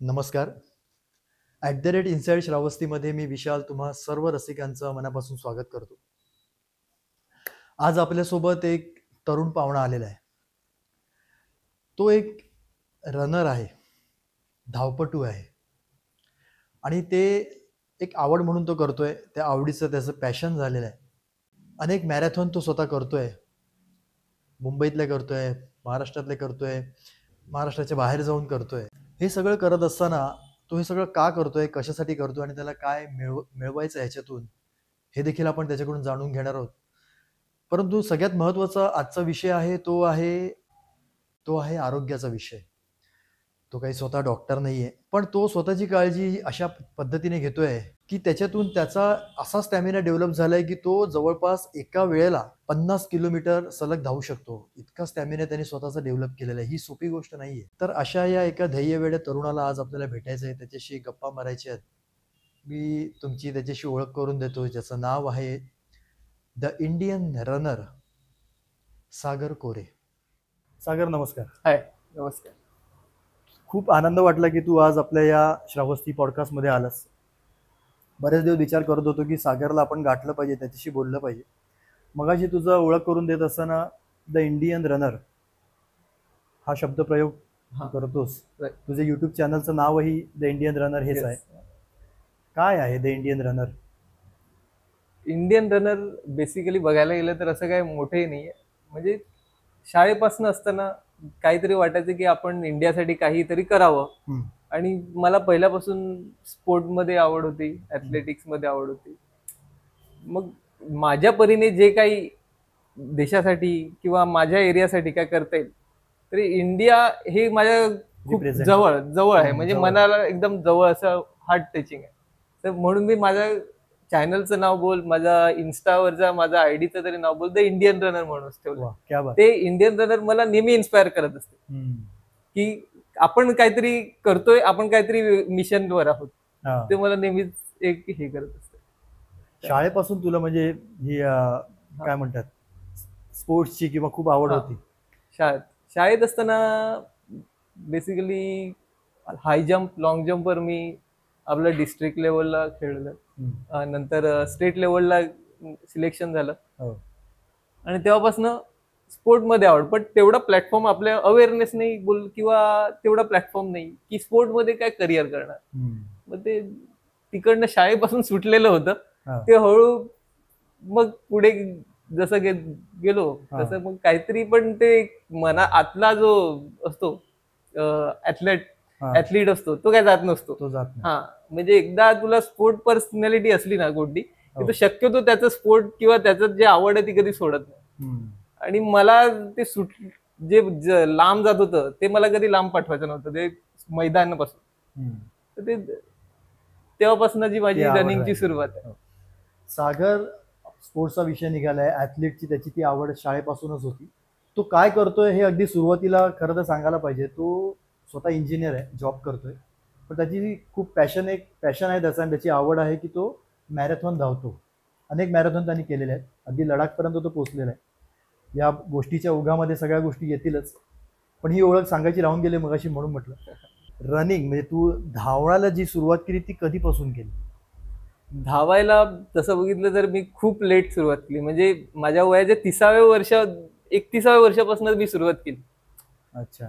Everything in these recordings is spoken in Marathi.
नमस्कार. @इनसाइड श्रावस्तीमध्ये मी विशाल तुम्हा सर्व रसिकांचं मनापासून स्वागत करतो. आज आपल्यासोबत एक तरुण पाहुणा आलेला आहे. तो एक रनर आहे, धावपटू आहे आणि ते एक आवड म्हणून तो करतोय. त्या आवडीचं त्याचं पॅशन झालेलं आहे. अनेक मॅरेथॉन तो स्वतः करतोय. मुंबईतले करतोय, महाराष्ट्रातले करतोय, महाराष्ट्राच्या बाहेर जाऊन करतोय. हे सगळं करत असताना तो हे सगळं का करतोय, कशासाठी करतोय आणि त्याला काय मिळवायचं ह्याच्यातून, हे देखील आपण त्याच्याकडून जाणून घेणार आहोत. परंतु सगळ्यात महत्त्वाचा आजचा विषय आहे तो आहे आरोग्याचा विषय. तो काही स्वतः डॉक्टर नाहीये, पण तो स्वतःची काळजी अशा पद्धतीने घेतोय की त्याच्यातून त्याचा असा स्टॅमिना डेव्हलप झालाय की तो जवळपास एका वेळेला 50 किलोमीटर सलग धावू शकतो. इतका स्टॅमिना त्याने स्वतःचा डेव्हलप केलेला आहे. ही सोपी गोष्ट नाहीये. तर अशा या एका ध्येयवेड्या तरुणाला आज आपल्याला भेटायचं आहे, त्याच्याशी गप्पा मारायच्या आहेत. मी तुमची त्याच्याशी ओळख करून देतो, ज्याचं नाव आहे द इंडियन रनर सागर कोरे. सागर, नमस्कार. हाय, नमस्कार. खूप आनंद वाटला की तू आज आपल्या या श्रावस्ती पॉडकास्टमध्ये आलास. बरेच दिवस विचार करत होतो की सागरला आपण गाठलं पाहिजे, त्याच्याशी बोललं पाहिजे. मगाशी तुझं ओळख करून देत असताना द इंडियन रनर हा शब्दप्रयोग करतोस. तुझे युट्यूब चॅनलचं नावही द इंडियन रनर हेच आहे. काय आहे the Indian runner? Indian runner basically बघायला गेलं तर असं काही मोठंही नाहीये. म्हणजे शाळेपासून असताना काहीतरी वाटायचं की आपण इंडियासाठी काहीतरी करावं. आणि मला पहिल्यापासून स्पोर्टमध्ये आवड होती, ॲथलेटिक्समध्ये आवड होती. मग माझ्या परीने जे काही देशासाठी किंवा माझ्या एरियासाठी काय करता येईल, तरी इंडिया हे माझ्या खूप जवळ आहे. म्हणजे मनाला एकदम जवळ असं हार्ट टचिंग आहे. तर म्हणून मी माझ्या चॅनलचं नाव बोल, माझा इन्स्टावरचा माझा आयडीचं तरी नाव बोल, द इंडियन रनर म्हणूनच ठेवलं. ते इंडियन रनर मला नेहमी इन्स्पायर करत असते की आपण काहीतरी करतोय, आपण काहीतरी मिशनवर आहोत. ते मला नेहमीच एक हे करत असते. शाळेपासून तुला म्हणजे ही काय म्हणतात, स्पोर्ट्सची किंवा खूप आवड होती? शाळेत असताना बेसिकली हाय जम्प, लॉंग जम्पवर मी आपलं डिस्ट्रिक्ट लेवलला खेळलं. नंतर स्टेट लेवलला सिलेक्शन झालं. आणि तेव्हापासून स्पोर्टमध्ये आवड. पण तेवढा प्लॅटफॉर्म आपल्या अवेअरनेस नाही बोल किंवा तेवढा प्लॅटफॉर्म नाही की स्पोर्टमध्ये काय करिअर करणार. मग ते तिकडनं शाळेपासून सुटलेलं होतं. ते हळू मग पुढे जसं गेलो तसं मग काहीतरी, पण ते मना आतला जो असतो ऍथलीट असतो तो काय जात नसतो. म्हणजे एकदा तुला स्पोर्ट पर्सनॅलिटी असली ना कोणती, तो शक्यतो त्याचं स्पोर्ट किंवा त्याचं जे आवड आहे ती कधी सोडत नाही. आणि मला ते जे लांब जात होतं ते मला कधी लांब पाठवायचं नव्हतं, ते मैदानापासून. ते तेव्हापासून जी माझी रनिंगची सुरुवात आहे. सागर स्पोर्ट्सचा विषय निघालाय, ऍथलीटची त्याची ती आवड शाळेपासूनच होती. तो काय करतोय हे अगदी सुरुवातीला खरं तर सांगायला पाहिजे. तो स्वतः इंजिनियर आहे, जॉब करतोय, पण त्याची खूप पॅशन आहे त्याचा, आणि त्याची आवड आहे की तो मॅरेथॉन धावतो. अनेक मॅरेथॉन त्यांनी केलेले आहेत, अगदी लडाखपर्यंत तो पोहोचलेला आहे. या गोष्टीच्या ओघामध्ये सगळ्या गोष्टी येतीलच, पण ही ओळख सांगायची राहून गेली मगाशी म्हणून म्हटलं. रनिंग म्हणजे तू धावायला जी सुरुवात केली ती कधीपासून केली? धावायला तसं बघितलं तर मी खूप लेट सुरुवात केली. म्हणजे माझ्या वयाच्या 31व्या वर्षापासून मी सुरुवात केली. अच्छा.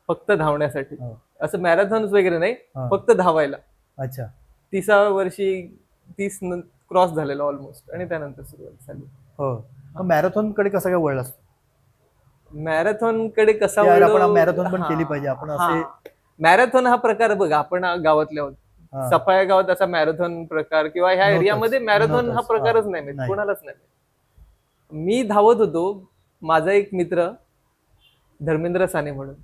फक्त धावण्यासाठी, असं मॅरेथॉन वगैरे नाही, फक्त धावायला. अच्छा. 30व्या वर्षी 30 क्रॉस झालेला ऑलमोस्ट, आणि त्यानंतर सुरुवात झाली. हो. मॅरेथॉन कडे कसा काय वळलास? मॅरेथॉन कडे कसा आपण मॅरेथॉन पण केली पाहिजे. आपण असे मॅरेथॉन हा प्रकार बघ, आपण गावातले आहोत, सफाया गावात असा मॅरेथॉन प्रकार किंवा ह्या एरियामध्ये मॅरेथॉन हा प्रकारच नाही, कोणालाच नाही. मी धावत होतो, माझा एक मित्र धर्मेंद्र साने म्हणून,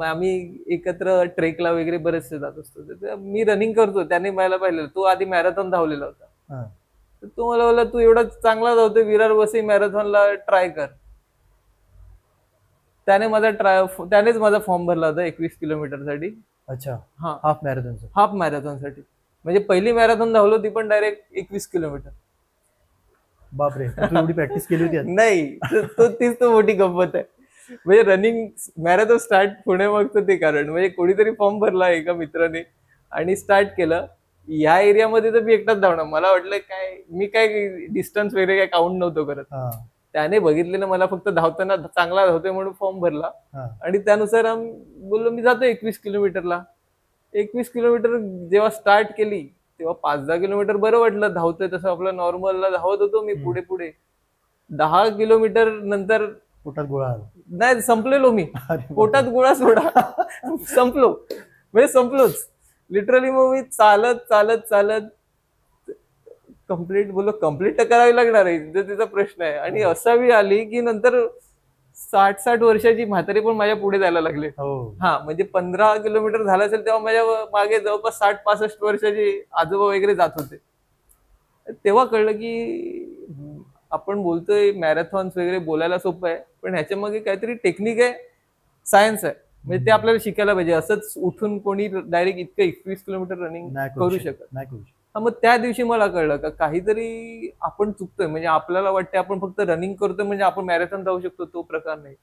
आम्ही एकत्र ट्रेकला वगैरे बरेचसे जात असतो. मी रनिंग करतो, त्याने मला पाहिलं, तो आधी मॅरेथॉन धावलेला होता. तो मला बोलला, तू एवढा चांगला धावतोय, विरार वसई मॅरेथॉनला ट्राय कर. त्यानेच माझा फॉर्म भरला होता 21 किलोमीटरसाठी. अच्छा. हाफ मॅरेथॉन साठी. म्हणजे पहिली मॅरेथॉन धावलो ती पण डायरेक्ट 21 किलोमीटर. बापरे, तू एवढी प्रॅक्टिस केली होती? नाही, तीच तो मोठी गंमत आहे. म्हणजे रनिंग मॅरेथॉन स्टार्ट होण्यामागचं ते कारण म्हणजे कोणीतरी फॉर्म भरला एका मित्राने आणि स्टार्ट केलं. या एरियामध्ये तर मी एकटाच धावणार. मला वाटलं काय मी काय डिस्टन्स वगैरे काय काउंट नव्हतो करत. हा, त्याने बघितलेलं मला फक्त धावताना चांगला धावतोय म्हणून फॉर्म भरला हा. आणि त्यानुसार बोललो मी जातो 21 किलोमीटरला. 21 किलोमीटर जेव्हा स्टार्ट केली तेव्हा 5-10 किलोमीटर बरं वाटलं, धावतोय तसं आपलं नॉर्मलला धावत होतो मी पुढे पुढे. 10 किलोमीटर नंतर पोटात गोळा आला. नाही संपलेलो मी. अरे बापरे. पोटात गोळा सोडा संपलो म्हणजे संपलोच लिटरली. मग मी चालत चालत चालत कम्प्लीट तर करावी लागणार आहे जो तिचा प्रश्न आहे. आणि असावी आली की नंतर 60-60 वर्षाची म्हातारी पण माझ्या पुढे जायला लागले. हो. हा म्हणजे 15 किलोमीटर झालं असेल तेव्हा माझ्या मागे जवळपास 60-65 वर्षाचे आजोबा वगैरे जात होते. तेव्हा कळलं की आपण बोलतोय मॅरेथॉन्स वगैरे बोलायला सोपं आहे पण ह्याच्या मागे काहीतरी टेक्निक आहे, सायन्स आहे. म्हणजे ते आपल्याला शिकायला पाहिजे. असंच उठून कोणी डायरेक्ट इतकं 21 किलोमीटर रनिंग नाही करू शकत. नाही करू शकत. हा, मग त्या दिवशी मला कळलं का काहीतरी आपण चुकतोय. म्हणजे आपल्याला वाटतं आपण फक्त रनिंग करतोय म्हणजे आपण मॅरेथॉन धावू शकतो, तो प्रकार नाही.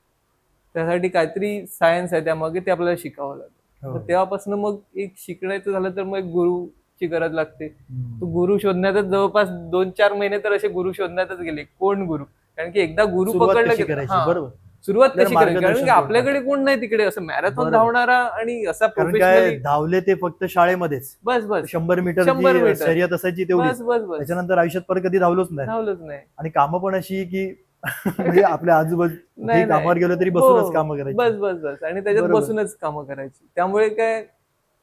त्यासाठी काहीतरी सायन्स आहे त्यामागे, ते आपल्याला शिकावं लागतं. हो. मग तेव्हापासून मग एक शिकण्याचं झालं तर मग एक गुरुची गरज लागते. हम्म. तो गुरु शोधण्यातच जवळपास 2-4 महिने तर असे गुरु शोधण्यातच गेले. कोण गुरु? कारण की एकदा गुरु सुरुवात पकडलं कशी की करायची, हा, बरोबर. सुरुवात आपल्याला कशी करायची कारण मार्गदर्शन की कोण आपल्याकडे कोण नाही तिकडे असं मॅरेथॉन बरोबर. धावणारा आणि असा कारण काय प्रोफेशनली. धावले ते फक्त शाळेमध्येच बस बस 100 मीटर 100 मीटर. शर्यत असायची तेवढी. बस बस बस त्याच्यानंतर आयुष्यात परत कधी धावलोच नाही. धावलंच नाही. आणि कामं पण अशी की म्हणजे आपल्या आजूबाजू नाही, नाही. कामावर गेलो तरी हो, बसूनच कामं करायची. बस बस बस आणि त्याच्यात बरोबर. बसूनच कामं करायची. त्यामुळे काय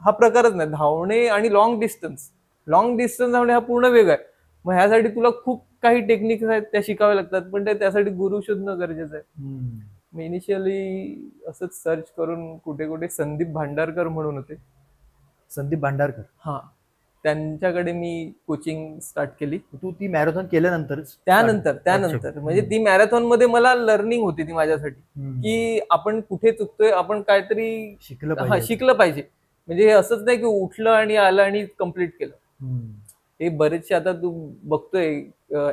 हा प्रकारच नाही धावणे. आणि लॉंग डिस्टन्स धावणे हा पूर्ण वेगळा आहे. मग ह्यासाठी तुला खूप काही टेक्निक्स आहेत त्या शिकाव्या लागतात पण त्यासाठी गुरु शोधणं गरजेचं आहे. हम्म. मी इनिशियली असंच सर्च करून कुठे कुठे संदीप भांडारकर म्हणून होते. संदीप भांडारकर. हा, त्यांच्याकडे मी कोचिंग स्टार्ट केली. तू ती मॅरेथॉन केल्यानंतर त्यानंतर म्हणजे ती मॅरेथॉन मध्ये मला लर्निंग होती ती माझ्यासाठी की आपण कुठे चुकतोय, आपण काहीतरी शिकलं पाहिजे. म्हणजे हे असंच नाही की उठलं आणि आलं आणि कम्प्लीट केलं. हे बरेचसे आता तू बघतोय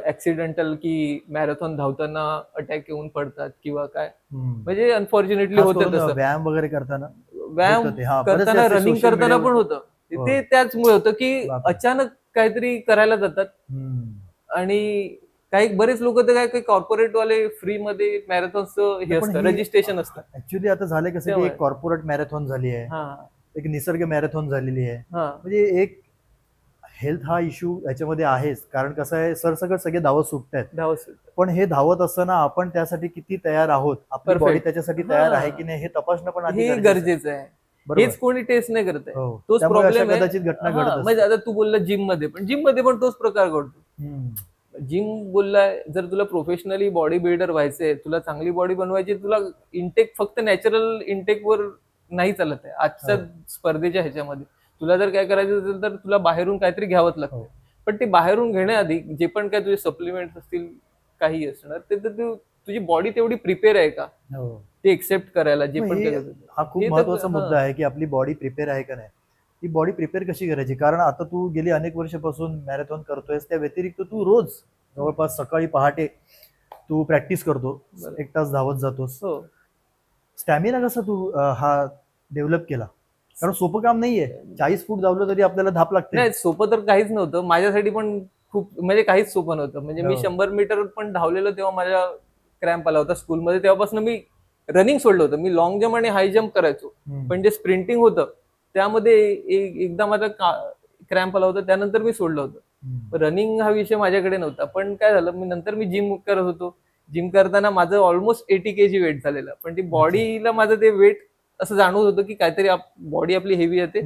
ऍक्सिडेंटल की मॅरेथॉन धावताना अटॅक येऊन पडतात किंवा काय. म्हणजे अनफॉर्च्युनेटली होतं तसं. व्यायाम वगैरे करताना करताना रनिंग करताना पण होतं. ते त्याचमुळे होतं की अचानक काहीतरी करायला जातात आणि काही बरेच लोक तर काय कॉर्पोरेट वाले फ्री मध्ये मॅरेथॉनचं हे असतं, रजिस्ट्रेशन असतं. ऍक्च्युली आता झालंय कसं की एक कॉर्पोरेट मॅरेथॉन झाली आहे, एक निसर्ग मॅरेथॉन झालेली आहे. म्हणजे एक हेल्थ हा इश्यू याच्यामध्ये आहेच. कारण कसं आहे सरसकट सगळे धावत सुटतायत. पण हे धावत असताना आपण त्यासाठी किती तयार आहोत, आपली बॉडी त्याच्यासाठी तयार आहे की नाही हे तपासणं पण गरजेचं आहे. हेच कोणी टेस्ट नाही करत आहे. तोच प्रॉब्लेम आहे. कदाचित घटना घडत म्हणजे आता तू बोलला जिम मध्ये पण तोच प्रकार घडतो. जिम बोललाय जर तुला प्रोफेशनली बॉडी बिल्डर व्हायचंय, तुला चांगली बॉडी बनवायची, तुला इंटेक फक्त नॅचरल इंटेक वर नाही चालत आहे आजच्या स्पर्धेच्या ह्याच्यामध्ये. तुला जर काय करायचं असेल तर तुला बाहेरून काहीतरी घ्यावंच लागतं. पण ते बाहेरून घेण्याआधी जे पण काय तुझे सप्लिमेंट्स असतील काही असणार ते तर तुझी बॉडी तेवढी प्रिपेअर आहे का ते एक्सेप्ट करायला. जे पण काय हा खूप महत्वाचा मुद्दा आहे की आपली बॉडी प्रिपेअर आहे का नाही. ती बॉडी प्रिपेअर कशी करायची. कारण आता तू गेली अनेक वर्षापासून मॅरेथॉन करतोयस, त्या व्यतिरिक्त तू रोज जवळपास सकाळी पहाटे तू प्रॅक्टिस करतो, 1 तास धावत जातोस. स्टॅमिना कसा तू हा डेव्हलप केला. कारण सोपं काम नाहीये. 40 फूट धावलं तरी आपल्याला धाप लागते. नाही सोपं तर काहीच नव्हतं माझ्यासाठी पण खूप म्हणजे काहीच सोपं नव्हतं. म्हणजे मी 100 मीटर पण धावलेलो तेव्हा माझ्या क्रॅम्प आला होता स्कूलमध्ये. तेव्हापासून मी रनिंग सोडलं होतं. मी लॉंग जम्प आणि हाय जम्प करायचो पण जे स्प्रिंटिंग होतं त्यामध्ये एकदा माझा क्रॅम्प आला होता त्यानंतर मी सोडलं होतं. रनिंग हा विषय माझ्याकडे नव्हता. पण काय झालं मी जिम करत होतो. जिम करताना माझं ऑलमोस्ट 80 kg वेट झालेलं. पण ती बॉडीला माझं ते वेट असं जाणवत होतं की काहीतरी बॉडी आपली हेवी येते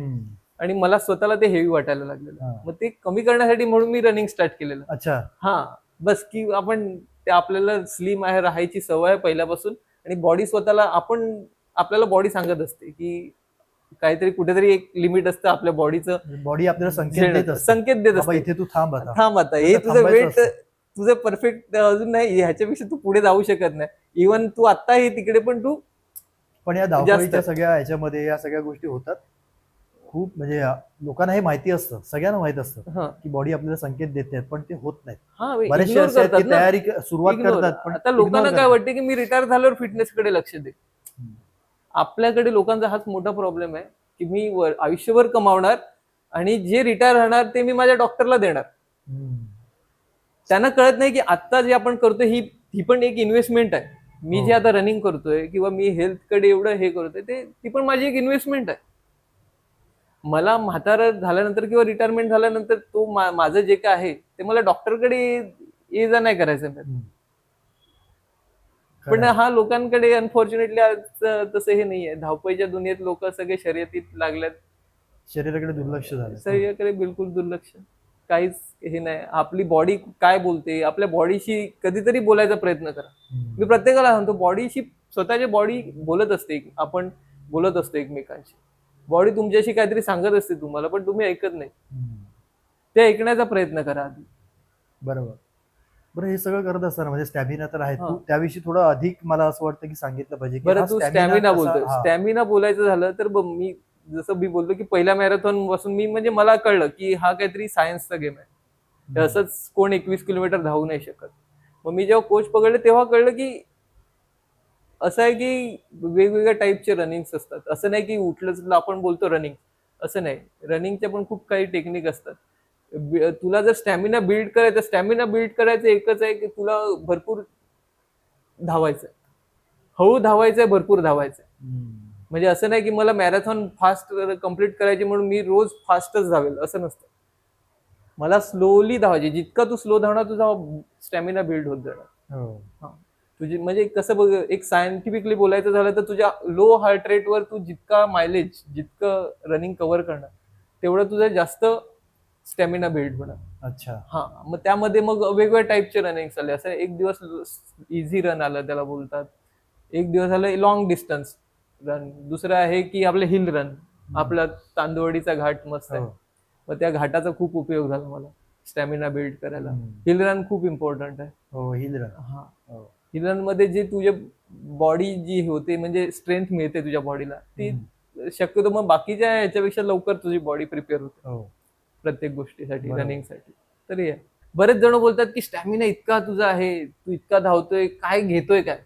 आणि मला स्वतःला ते हेवी वाटायला लागलेलं. मग ते कमी करण्यासाठी म्हणून मी रनिंग स्टार्ट केलेलं. अच्छा. हा बस की आपण ते आपल्याला स्लिम आहे राहायची सवय आहे पहिल्यापासून आणि बॉडी स्वतःला आपल्याला बॉडी सांगत असते की काहीतरी कुठेतरी एक लिमिट असतं आपल्या बॉडीचं. बॉडी आपल्याला संकेत देत असते इथे तू थांब आता हे तुझं वेट तुझं परफेक्ट अजून नाही, ह्याच्यापेक्षा तू पुढे जाऊ शकत नाही. इव्हन तू आता हे तिकडे पण तू पण या धावपळीच्या सगळ्या ह्याच्यामध्ये या सगळ्या गोष्टी होतात. खूप म्हणजे लोकांना हे माहिती असतं, सगळ्यांना माहित असतं हा की बॉडी आपल्याला संकेत देते, पण ते होत नाहीत. हा बरेचसे इग्नोर असे आहेत करतात की ना. तयारी सुरुवात इग्नोर. करतात पण आता ignore लोकांना काय करतात. वाटते की मी रिटायर झाल्यावर फिटनेसकडे लक्ष दे. हम्म. आपल्याकडे लोकांचा हाच मोठा प्रॉब्लेम आहे की मी आयुष्यभर कमावणार आणि जे रिटायर राहणार ते मी माझ्या डॉक्टरला देणार. हम्म. त्यांना कळत नाही की आता जे आपण करतोय ही पण एक इन्व्हेस्टमेंट आहे. मी जे हो. आता रनिंग करतोय किंवा मी हेल्थकडे एवढं हे करतोय ती पण माझी एक इन्व्हेस्टमेंट आहे. मला म्हातारा झाल्यानंतर किंवा रिटायरमेंट झाल्यानंतर माझं जे काय आहे ते मला डॉक्टरकडे ये जा नाही करायचं. हम्म. पण खरंय. हा लोकांकडे अनफॉर्च्युनेटली आज तसं हे नाहीये. धावपळीच्या दुनियेत लोक सगळे शर्यतीत लागल्यात. शरीराकडे दुर्लक्ष झालं. शरीराकडे बिलकुल दुर्लक्ष. काहीच हे नाही. आपली बॉडी काय बोलते, आपल्या बॉडीशी कधीतरी बोलायचा प्रयत्न करा. मी प्रत्येकाला सांगतो बॉडीशी, स्वतःची बॉडी बोलत असते, आपण बोलत असतो एकमेकांशी. बॉडी तुमच्याशी काहीतरी सांगत असते तुम्हाला, पण तुम्ही ऐकत नाही. ते ऐकण्याचा प्रयत्न करा आधी. बरोबर. बरं, हे सगळं करत असताना म्हणजे स्टॅमिना तर आहे, हा. तू त्याविषयी थोडं अधिक मला असं वाटतं की सांगितलं पाहिजे की बरं, हा तू stamina स्टॅमिना कसा- बोलतोय. हा. स्टॅमिना बोलायचं झालं तर मी जसं मी बोललो की पहिल्या मॅरेथॉन पासून म्हणजे मला कळलं की हा काहीतरी सायन्सचा गेम आहे. हे असंच कोण 21 किलोमीटर धावू नाही शकत. मग मी जेव्हा कोच पकडले तेव्हा कळलं की असं आहे की वेगवेगळ्या टाईपचे रनिंग्स असतात. असं नाही की उठलं आपण बोलतो रनिंग, असं नाही. रनिंगच्या पण खूप काही टेक्निक असतात. तुला जर स्टॅमिना बिल्ड करायचं एकच आहे की तुला भरपूर धावायचंय, हळू धावायचंय, भरपूर धावायचंय. म्हणजे असं नाही की मला मॅरेथॉन फास्ट कम्प्लीट करायची म्हणून मी रोज फास्टच धावेल, असं नसतं. मला स्लोली धावायची. जितका तू स्लो धावणार तुझा स्टॅमिना बिल्ड होत जाणार. तुझी म्हणजे कसं बघ, एक सायंटिफिकली बोलायचं झालं तर तुझ्या लो हार्ट रेटवर तू जितका मायलेज, जितकं रनिंग कव्हर करणार तेवढं तुझं जास्त स्टॅमिना बिल्ड होणार. अच्छा. हा, मग त्यामध्ये मग वेगवेगळ्या टाईपचे रनिंग आले. असं एक दिवस इझी रन आलं त्याला बोलतात, एक दिवस आलं लॉंग डिस्टन्स रन, दुसरं आहे की आपलं हिल रन. आपला तांदवडीचा घाट मस्त आहे, मग त्या घाटाचा खूप उपयोग झाला मला स्टॅमिना बिल्ड करायला. हिल रन खूप इम्पॉर्टंट आहे. हो, हिल रन. हा, हिल रन मध्ये जे तुझ्या बॉडी जी होते म्हणजे स्ट्रेंथ मिळते तुझ्या बॉडीला, ती शक्यतो मग बाकीच्या ह्याच्यापेक्षा लवकर तुझी बॉडी प्रिपेअर होते प्रत्येक गोष्टीसाठी, रनिंगसाठी. तर हे बरेच जण बोलतात की स्टॅमिना इतका तुझा आहे, तू इतका धावतोय, काय घेतोय काय.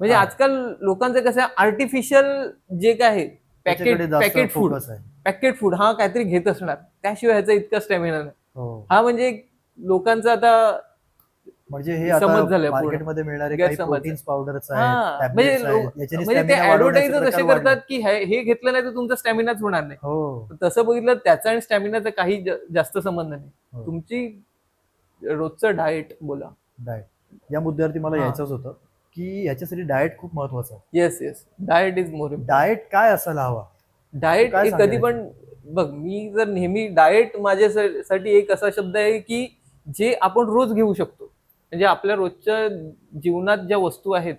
म्हणजे आजकाल लोकांचं कसं आर्टिफिशियल जे काय आहे, पॅकेट फूड हा काहीतरी घेत असणार, त्याशिवाय ह्याचा इतका स्टॅमिना नाही. हा म्हणजे लोकांचा आता म्हणजे हे समज झालंय मार्केटमध्ये मिळणारे काही प्रोटीन्स पावडर्स आहेत, म्हणजे ते ऍडव्हर्टाईज असे करतात की हे घेतलं नाही तर तुमचा स्टॅमिनाच होणार नाही. तसं बघितलं त्याचा आणि स्टॅमिनाचा काही जास्त संबंध नाही. तुमची रोजचं डाएट बोला. डाएट या मुद्द्यावरती मला यायचंच होतं की याच्यासाठी डाएट खूप महत्वाचं आहे. Yes, diet is more. Diet काय असायला हवा? डाएट कधी पण बघ, मी जर नेहमी डाएट माझ्यासाठी एक असा शब्द आहे की जे आपण रोज घेऊ शकतो. म्हणजे आपल्या रोजच्या जीवनात ज्या वस्तू आहेत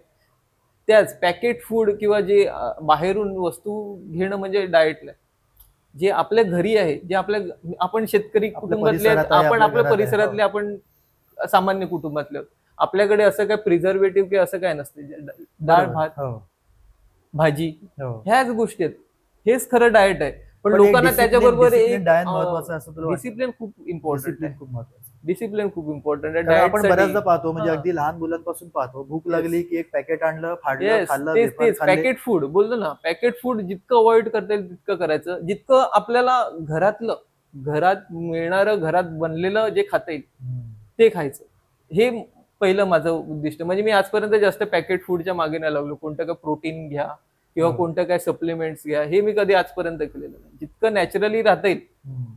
त्याच पॅकेट फूड किंवा जे बाहेरून वस्तू घेणं म्हणजे डाएट नाही. जे आपल्या घरी आहे, जे आपण शेतकरी कुटुंबातले, आपण आपल्या परिसरातले, आपण सामान्य कुटुंबातले, आपल्याकडे असं काय प्रिझर्वेटिव्ह किंवा असं काय नसते. डाळ भात भाजी ह्याच गोष्टी आहेत. हेच खरं डाएट आहे. पण लोकांना त्याच्याबरोबर डिसिप्लिन खूप इम्पॉर्टंट आहे. डिसिप्लिन खूप इम्पॉर्टंट आहे. आपण बऱ्याचदा पाहतो, म्हणजे अगदी लहान मुलांपासून पाहतो, भूक लागली की एक पॅकेट आणलं, फाडलं, खाल्लं. तेच पॅकेट फूड बोलतो ना. पॅकेट फूड जितकं अवॉइड करता येईल तितकं करायचं. जितकं आपल्याला घरात मिळणारं, घरात बनलेलं जे खाता येईल ते खायचं. हे पहिलं माझं उद्दिष्ट. म्हणजे मी आजपर्यंत जास्त पॅकेट फूडच्या मागे नाही लागलो. कोणतं काय प्रोटीन घ्या किंवा कोणतं काय सप्लिमेंट्स घ्या, हे मी कधी आजपर्यंत केलेलं नाही. जितकं नॅचरली राहता येईल,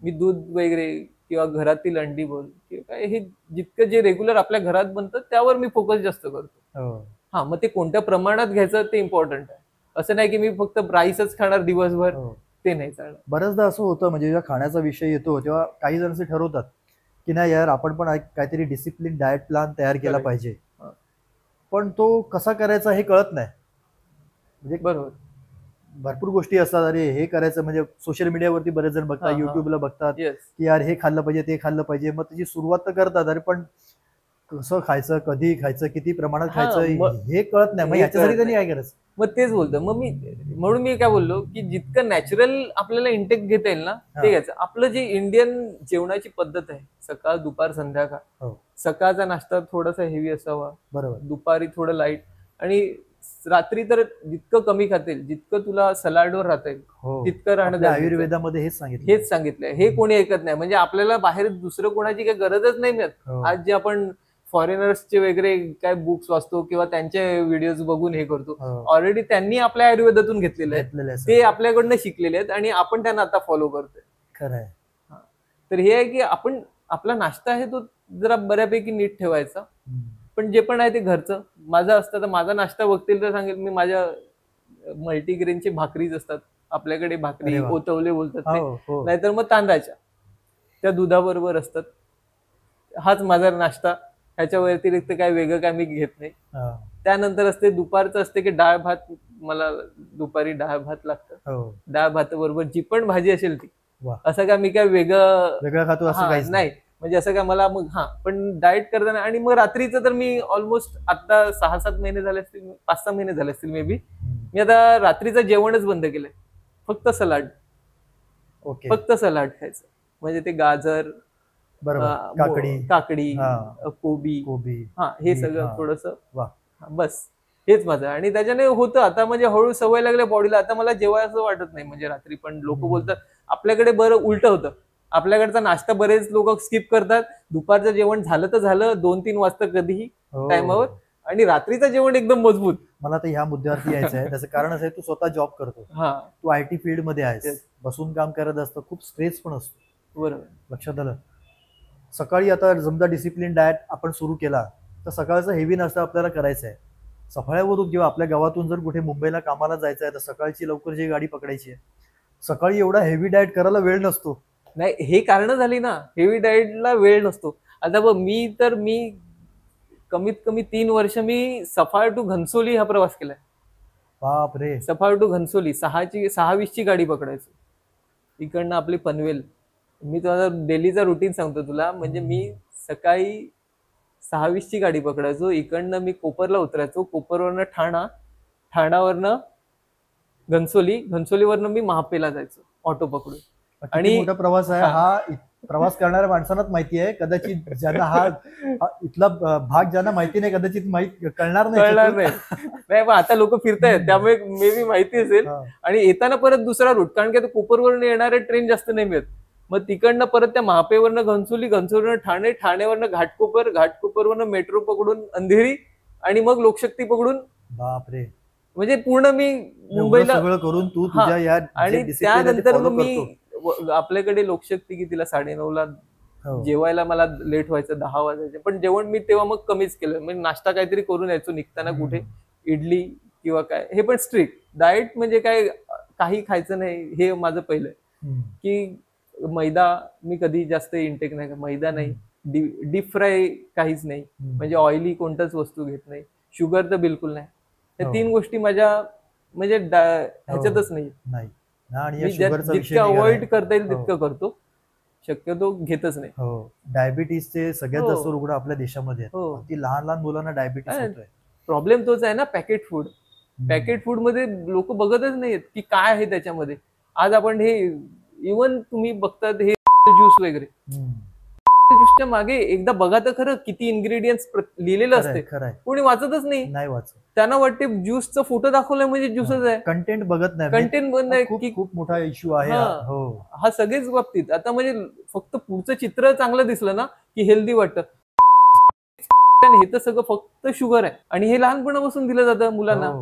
मी दूध वगैरे किंवा घरातील अंडी बोल किंवा काय, हे जितकं जे रेग्युलर आपल्या घरात बनतं त्यावर मी फोकस जास्त करतो. हा, मग ते कोणत्या प्रमाणात घ्यायचं ते इम्पॉर्टंट आहे. असं नाही की मी फक्त राईसच खाणार दिवसभर, ते नाही चालणार. बऱ्याचदा असं होतं, म्हणजे जेव्हा खाण्याचा विषय येतो तेव्हा काही जण असे ठरवतात की नाही यार, आपण पण काहीतरी डिसिप्लिन डाएट प्लॅन तयार केला पाहिजे, पण तो कसा करायचा हे कळत नाही. म्हणजे बरोबर, भरपूर गोष्टी असतात. अरे हे करायचं, म्हणजे सोशल मीडियावरती बरेच जण बघतात, युट्यूबला बघतात की यार हे खाल्लं पाहिजे, ते खाल्लं पाहिजे. मग त्याची सुरुवात तर करतात, अरे पण कसं खायचं, कधी खायचं, किती प्रमाणात खायचं हे कळत नाही. मग याच्यासाठी त्यांनी काय करायचं? मग तेच बोलतो. मग म्हणून मी काय बोललो की जितकं नॅचरल आपल्याला इंटेक घेता येईल ना ते घ्यायचं. आपलं जे इंडियन जेवणाची पद्धत आहे, सकाळ दुपार संध्याकाळ, हो सकाळचा नाश्ता थोडासा हेवी असावा, बरोबर. दुपारी थोडं लाईट, आणि रात्री तर जितकं कमी खातील, जितकं तुला सलाडवर राहता येईल हो तितकं राहणं आपल्या गरजेचं आहे. आयुर्वेदामध्ये हेच सांगितलं. हेच सांगितलंय. हे कोणी ऐकत नाही. म्हणजे आपल्याला बाहेर दुसरं कोणाची काही गरजच नाही मिळत. हो. आज जे आपण फॉरेनर्सचे वगैरे काय बुक्स वाचतो किंवा त्यांचे व्हिडिओज बघून हे करतो, हो. ऑलरेडी त्यांनी आपल्या आयुर्वेदातून घेतलेले आहेत, घेतलेलं आहे ते सर. आपल्याकडनं शिकलेले आहेत आणि आपण त्यांना आता फॉलो करतोय. खरं आहे. तर हे आहे की आपण आपला नाश्ता आहे तो जरा बऱ्यापैकी नीट ठेवायचा, पण जे पण आहे ते घरचं. माझं असतं तर माझा नाश्ता बघतील तर सांगेल मी, माझ्या मल्टीग्रेनचे भाकरीच असतात आपल्याकडे, भाकरी अरे वा. ओतवले बोलतात ते, हो हो नाहीतर मग तांदळाच्या, त्या दुधाबरोबर असतात. हाच माझा नाश्ता. ह्याच्या व्यतिरिक्त काय वेगळं काय मी घेत नाही. हा. त्यानंतर असते दुपारचं असते की डाळ भात. मला दुपारी डाळ भात लागतं. हो डाळ भात बरोबर जी पण भाजी असेल ती. वा. असं काय मी काय वेगळं वेगळं खातो असं हा, काहीच नाही. म्हणजे असं काय मला मग पण डाएट करताना आणि मग रात्रीचं तर मी ऑलमोस्ट आता 6-7 महिने झाले असतील, 5-6 महिने झाले असतील मे बी, मी आता रात्रीचं जेवणच बंद केलंय. फक्त सलाड. ओके फक्त सलाड खायचं. म्हणजे ते गाजर, बरोबर, काकडी, हा. कोबी, कोबी, हे बीट, सगळं हा. थोडस, वा. बस हेच माझं. आणि त्याच्याने होतं आता, म्हणजे हळू सवय लागल्या बॉडीला. आता मला जेवायचं वाटत नाही. म्हणजे रात्री पण लोक बोलतात आपल्याकडे बरं उलट होतं. आपल्याकडचा नाश्ता बरेच लोक स्किप करतात. दुपारचं जेवण झालं तर झालं 2-3 वाजता कधीही हो. टायमावर, आणि रात्रीचं जेवण एकदम मजबूत. मला तर ह्या मुद्द्यावरती यायचं आहे. त्याचं कारण असं आहे, तू स्वतः जॉब करतो, तू IT फील्ड मध्ये आहेस, Yes. बसून काम करत असतं, खूप स्ट्रेस पण असतो. बरोबर. लक्षात आलं. सकाळी आता समजा डिसिप्लिन डाएट आपण सुरू केला तर सकाळचं हेवी नाश्ता आपल्याला करायचा आहे. सफाळ्यावरून किंवा आपल्या गावातून जर कुठे मुंबईला कामाला जायचं आहे तर सकाळची लवकर जी गाडी पकडायची आहे. सकाळी एवढा हेवी डाएट करायला वेळ नसतो. नाही, हे कारण झाली ना, हेवी डाएटला वेळ नसतो. आता बघ, मी कमीत कमी 3 वर्ष मी सफाळ टू घनसोली हा प्रवास केलाय. बाप रे. सफाळ टू घनसोली 6:20ची गाडी पकडायचो. इकडनं आपली पनवेल. मी तुला डेलीचा रुटीन सांगतो तुला. म्हणजे मी सकाळी 6:20ची गाडी पकडायचो. इकडनं मी कोपरला उतरायचो, कोपरवरनं ठाणावरनं घनसोली, घनसोलीवरनं मी महापेला जायचो ऑटो पकडून. आणि मोठा प्रवास आहे हा. प्रवास करणाऱ्या माणसांनाच माहिती आहे. कदाचित ज्यांना हा इथला भाग ज्यांना माहिती नाही कदाचित कळणार नाही. पण आता लोक फिरतायत त्यामुळे मे बी माहिती असेल. आणि येताना परत दुसरा रूट, कारण की कोपरवरून येणारे ट्रेन जास्त नाही मिळत. मग तिकडनं परत त्या महापेवरनं घनसोली, घनसोलीवरनं ठाणे, ठाणेवरनं घाटकोपर, घाटकोपरवरनं मेट्रो पकडून अंधेरी, आणि मग लोकशक्ती पकडून. बापरे. म्हणजे पूर्ण मी मुंबईला सगळं करून तू तुझ्या या आणि त्यानंतर मग मी आपल्याकडे लोकशक्ती कितीला 9:30ला जेवायला मला लेट व्हायचं, 10 वाजायचे. पण जेवण मी तेव्हा मग कमीच केलं. म्हणजे नाश्ता काहीतरी करून यायचो निघताना, कुठे इडली किंवा काय. हे पण स्ट्रिक्ट डाएट, म्हणजे काय काही खायचं नाही. हे माझं पहिलं की मैदा मी कधी जास्त इंटेक नाही, मैदा नाही, डीप फ्राय काहीच नाही, म्हणजे ऑइली कोणत्याच वस्तू घेत नाही, शुगर तर बिलकुल नाही. या 3 गोष्टी माझ्या म्हणजे ह्याच्यातच नाही. जितकं अवॉइड करता येईल तितकं करतो, शक्यतो घेतच नाही. डायबिटीसचे सगळ्यात जास्त रुग्ण आपल्या देशामध्ये आहेत. ती लहान लहान मुलांना डायबिटीस होतोय. प्रॉब्लेम तोच आहे ना, पॅकेट फूड. पॅकेट फूड मध्ये लोक बघतच नाहीत की काय आहे त्याच्यामध्ये. आज आपण हे इव्हन तुम्ही बघतात हे ज्यूस वगैरे, ज्यूसच्या मागे एकदा बघा तर खरं किती इन्ग्रेडियंट्स लिहिलेलं असते. कोणी वाचतच नाही वाचत. त्यांना वाटते ज्यूसचा फोटो दाखवलाय म्हणजे ज्यूसच आहे. कंटेंट बघत नाही. कंटेंट बंद आहे की खूप मोठा इश्यू आहे हा सगळेच बाबतीत. आता म्हणजे फक्त पुढचं चित्र चांगलं दिसलं ना की हेल्दी वाटतं. हे तर सगळं फक्त शुगर आहे, आणि हे लहानपणापासून दिलं जातं मुलांना.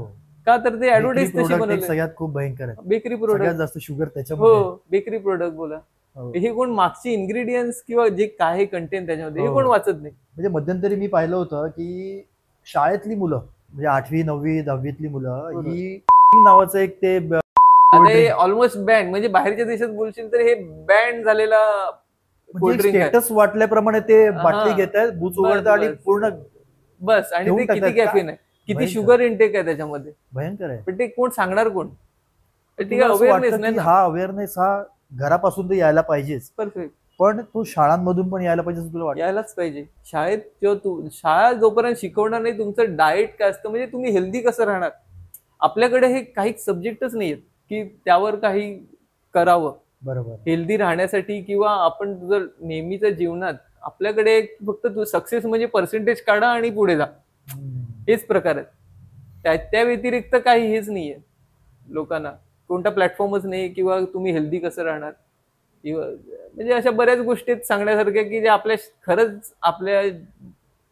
का तर ते ऍडव्हर्टाईज तशी बनवली. सगळ्यात खूप भयंकर आहे बेकरी प्रोडक्ट, जास्त शुगर त्याच्यामध्ये. बेकरी प्रोडक्ट बोला. हे कोण मागचे इन्ग्रेडियंट्स किंवा जे काय कंटेंट त्याच्यामध्ये हे कोण वाचत नाही. म्हणजे मध्यंतरी मी पाहिलं होतं की शाळेतली मुलं, म्हणजे 8वी 9वी 10वीतली मुलं ही नावाचं एक ते ऑलमोस्ट बॅन, म्हणजे बाहेरच्या देशात बोलशील तर हे बॅन झालेला स्टेटस वाटल्याप्रमाणे ते बाटली घेत आहेत, बूच उघडतात आणि पूर्ण बस. आणि ते किती कॅफीन आहे, किती शुगर इंटेक आहे त्याच्यामध्ये, भयंकर आहे. पण ते कोण सांगणार कोण? अवेअरनेस नाही. हा अवेअरनेस हा घरापासून तर यायला पाहिजेच. परफेक्ट. पण तो शाळांमधून पण यायला पाहिजे तुला वाटतं? यायलाच पाहिजे. शाळेत किंवा शाळा जोपर्यंत शिकवणार नाही तुमचं डाएट काय असतं, म्हणजे तुम्ही हेल्दी कसं राहणार, आपल्याकडे हे काही सब्जेक्टच नाही आहेत की त्यावर काही करावं बरोबर. हेल्दी राहण्यासाठी, किंवा आपण जर नेहमीच्या जीवनात आपल्याकडे फक्त सक्सेस म्हणजे पर्सेंटेज काढा आणि पुढे जा, हेच प्रकार आहेत. त्या व्यतिरिक्त काही हेच नाहीये लोकांना, कोणता प्लॅटफॉर्मच नाही, किंवा तुम्ही हेल्दी कसं राहणार, किंवा म्हणजे अशा बऱ्याच गोष्टी आहेत सांगण्यासारख्या की जे आपल्या खरंच आपल्या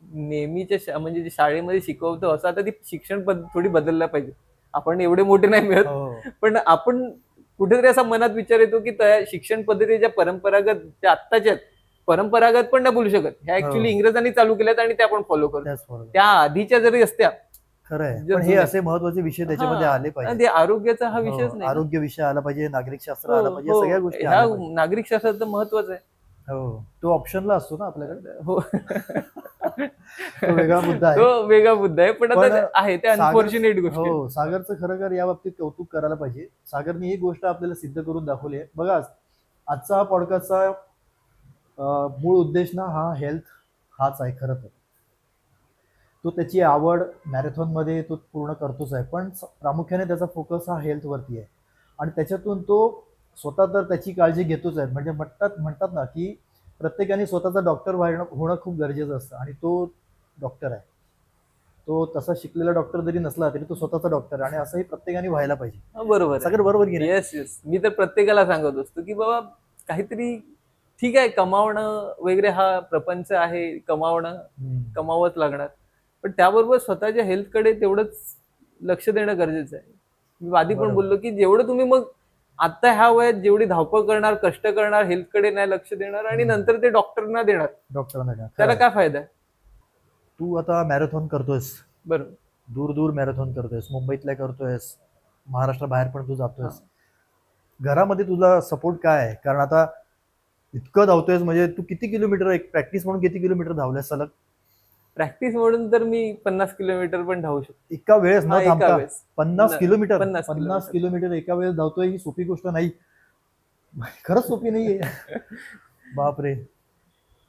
नेहमीच्या म्हणजे जे शाळेमध्ये शिकवतो असं आता ती शिक्षण पद्धत थोडी बदलला पाहिजे. आपण एवढे मोठे नाही मिळत, हो. पण आपण कुठेतरी असा मनात विचार येतो की त्या शिक्षण पद्धतीच्या परंपरागत त्या आत्ताच्या परंपरागत पण नाही बोलू शकत, ह्या ऍक्च्युली इंग्रजांनी चालू केल्यात आणि त्या आपण फॉलो करतो. त्याच बरोबर. त्या आधीच्या जरी असत्या खरं आहे, जर पण हे जुन्या- असे महत्वाचे विषय त्याच्यामध्ये हा, आले पाहिजे. आणि ते आरोग्याचा हा हो, विषयच नाही ना. आरोग्य विषय आला पाहिजे, नागरिक शास्त्र हो, आला पाहिजे, हो. सगळ्या गोष्टी ह्या आल्या पाहिजे. नागरिक शास्त्राचं महत्वाचं आहे. हो, तो ऑप्शनला असतो ना आपल्याकडे. हो. तो वेगळा मुद्दा आहे. तो वेगळा मुद्दा आहे, पण आता आहे ते अनफॉर्च्युनेट गोष्ट आहे. हो, सागरचं खरं या बाबतीत कौतुक करायला पाहिजे. सागरने ही गोष्ट आपल्याला सिद्ध करून दाखवली आहे. बघा, आजचा हा पॉडकास्टचा मूळ उद्देश ना हा हेल्थ हाच आहे खरं तर. तो त्याची आवड मॅरेथॉनमध्ये तो पूर्ण करतोच आहे, पण प्रामुख्याने त्याचा फोकस हा हेल्थवरती आहे आणि त्याच्यातून तो स्वतः तर त्याची काळजी घेतोच आहे. म्हणजे म्हणतात ना की प्रत्येकाने स्वतःचा डॉक्टर होणं खूप गरजेचं असतं आणि तो डॉक्टर आहे. तो तसा शिकलेला डॉक्टर जरी नसला तरी तो स्वतःचा डॉक्टर आहे आणि असंही प्रत्येकाने व्हायला पाहिजे. बरोबर सागर बरोबर की नाही? येस येस, मी तर प्रत्येकाला सांगत असतो की बाबा काहीतरी ठीक आहे, कमावणं वगैरे हा प्रपंच आहे, कमावंच लागणार, पण त्याबरोबर स्वतःच्या हेल्थकडे तेवढंच लक्ष देणं गरजेचं आहे. मी आधी पण बरोबर. बोललो की जेवढं तुम्ही मग आता ह्या वयात जेवढी धावपळ करणार, कष्ट करणार, हेल्थकडे नाही लक्ष देणार आणि नंतर ते डॉक्टरना देणार, डॉक्टरांना त्याला काय फायदा आहे? तू आता मॅरेथॉन करतोयस, बरोबर, दूर दूर मॅरेथॉन करतोयस, मुंबईतल्या करतोयस, महाराष्ट्राबाहेर पण तू जातोयस. घरामध्ये तुझा सपोर्ट काय आहे? कारण आता इतकं धावतोयस म्हणजे तू किती किलोमीटर, एक प्रॅक्टिस म्हणून किती किलोमीटर धावल्यास सलग? प्रॅक्टिस म्हणून तर मी 50 किलोमीटर पण धावू शकतो एका वेळेस न एका थांबता. वेळेस. 50 किलोमीटर 50 किलोमीटर एका वेळेस धावतोय, ही सोपी गोष्ट नाही. खरंच सोपी नाहीये. बापरे.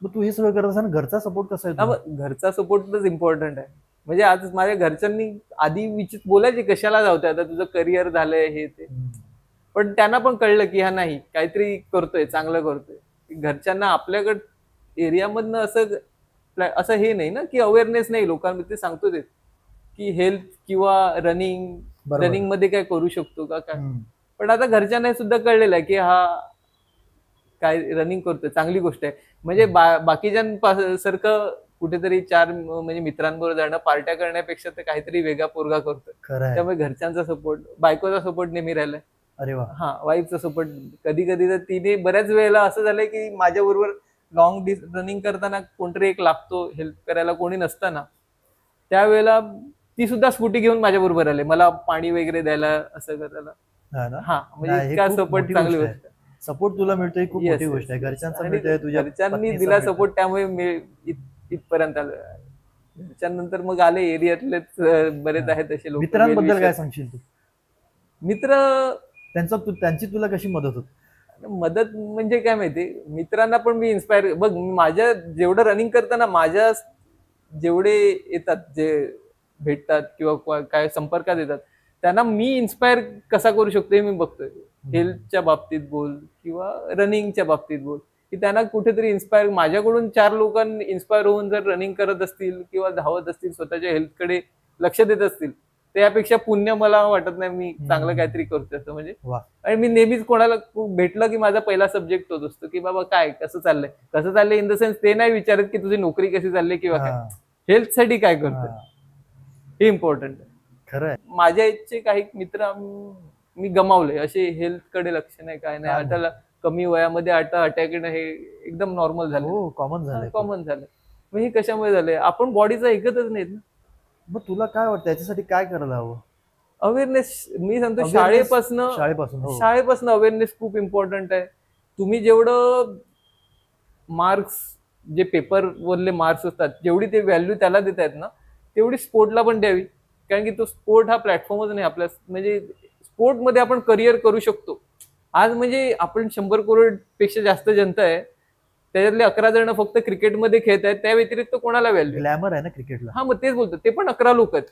मग तू हे सगळं करत असताना घरचा सपोर्ट कसा आहे तुझा? मग घरचा सपोर्टच इम्पॉर्टंट आहे. म्हणजे आज माझ्या घरच्यांनी आधी बोलायचे कशाला जावतोय, आता तुझं करिअर झालंय हे ते, पण त्यांना पण कळलं की हा नाही काहीतरी करतोय, चांगलं करतोय. घरच्यांना आपल्याकडे एरियामधनं असं हे नाही ना की अवेअरनेस नाही लोकांमध्ये, सांगतो ते की हेल्थ किंवा रनिंग मध्ये काय करू शकतो का काय, पण आता घरच्यांना सुद्धा कळलेलं आहे की हा काय रनिंग करतोय, चांगली गोष्ट आहे. म्हणजे बाकीच्यांसारखं कुठेतरी म्हणजे मित्रांबरोबर जाणं, पार्ट्या करण्यापेक्षा ते काहीतरी वेगळा पोरगा करतोय. त्यामुळे घरच्यांचा सपोर्ट, बायकोचा सपोर्ट नेहमी राहिलाय. अरे वा. हा, वाईफचा सपोर्ट. कधी कधी तर तिने बऱ्याच वेळेला असं झालंय की माझ्या बरोबर लॉंग रनिंग करताना कोणतरी एक लागतो हेल्प करायला, कोणी नसताना त्यावेळेला ती सुद्धा स्कूटी घेऊन माझ्या बरोबर आले, मला पाणी वगैरे द्यायला, असं करायला. हा, म्हणजे इतका सपोर्ट, चांगली गोष्ट. सपोर्ट तुला मिळतोय, खूप मोठी गोष्ट आहे. घरच्यांचा मिळतोय, तुझ्या घरच्यांनी दिला सपोर्ट, त्यामुळे मी इथपर्यंत आलो. घरच्यांनंतर मग आले एरियातलेच बरेच आहेत असे लोक. मित्रांबद्दल काय सांगशील तू? मित्र, त्यांची तुला कशी मदत होत? मदत म्हणजे काय माहिती, मित्रांना पण मी इन्स्पायर, बघ माझ्या जेवढं रनिंग करताना माझ्या जेवढे येतात, जे भेटतात किंवा काय संपर्कात येतात, त्यांना मी इन्स्पायर कसा करू शकतो हे मी बघतोय. हेल्थच्या बाबतीत बोल किंवा रनिंगच्या बाबतीत बोल, की त्यांना कुठेतरी इन्स्पायर, माझ्याकडून 4 लोकांनी इन्स्पायर होऊन जर रनिंग करत असतील किंवा धावत असतील, स्वतःच्या हेल्थकडे लक्ष देत असतील, त्यापेक्षा पुण्य मला वाटत नाही. मी चांगलं काहीतरी करतोय असं म्हणजे. आणि मी नेहमीच कोणाला भेटलं की माझा पहिला सब्जेक्ट तोच असतो की बाबा काय कसं चाललंय इन द सेन्स ते नाही विचारत की तुझी नोकरी कशी चालली किंवा काय, हेल्थसाठी काय करतोय हे इम्पॉर्टंट आहे. खरं. माझ्या इथचे काही मित्र मी गमावले, असे हेल्थकडे लक्ष नाही, काय नाही. आटाला कमी वयामध्ये अटॅक येणं हे एकदम नॉर्मल झालं, कॉमन झालं. मग हे कशामुळे झालंय? आपण बॉडीचं ऐकतच नाहीत ना. मग तुला काय वाटतं याच्यासाठी काय करायला हवं? अवेअरनेस. मी सांगतो शाळेपासून अवेअरनेस खूप इम्पॉर्टंट आहे. तुम्ही जेवढं मार्क्स, जे पेपर वरले मार्क्स असतात, जेवढी ते व्हॅल्यू त्याला देत आहेत ना, तेवढी स्पोर्टला पण द्यावी. कारण की तो स्पोर्ट हा प्लॅटफॉर्मच नाही आपल्या, म्हणजे स्पोर्टमध्ये आपण करिअर करू शकतो. आज म्हणजे आपण 100 करोड पेक्षा जास्त जनता आहे, त्याच्यातले 11 जण फक्त क्रिकेटमध्ये खेळत आहेत, त्या व्यतिरिक्त कोणाला व्हॅल्यू? ग्लॅमर आहे ना क्रिकेटला. हा, मग तेच बोलतो, ते पण 11 लोक आहेत.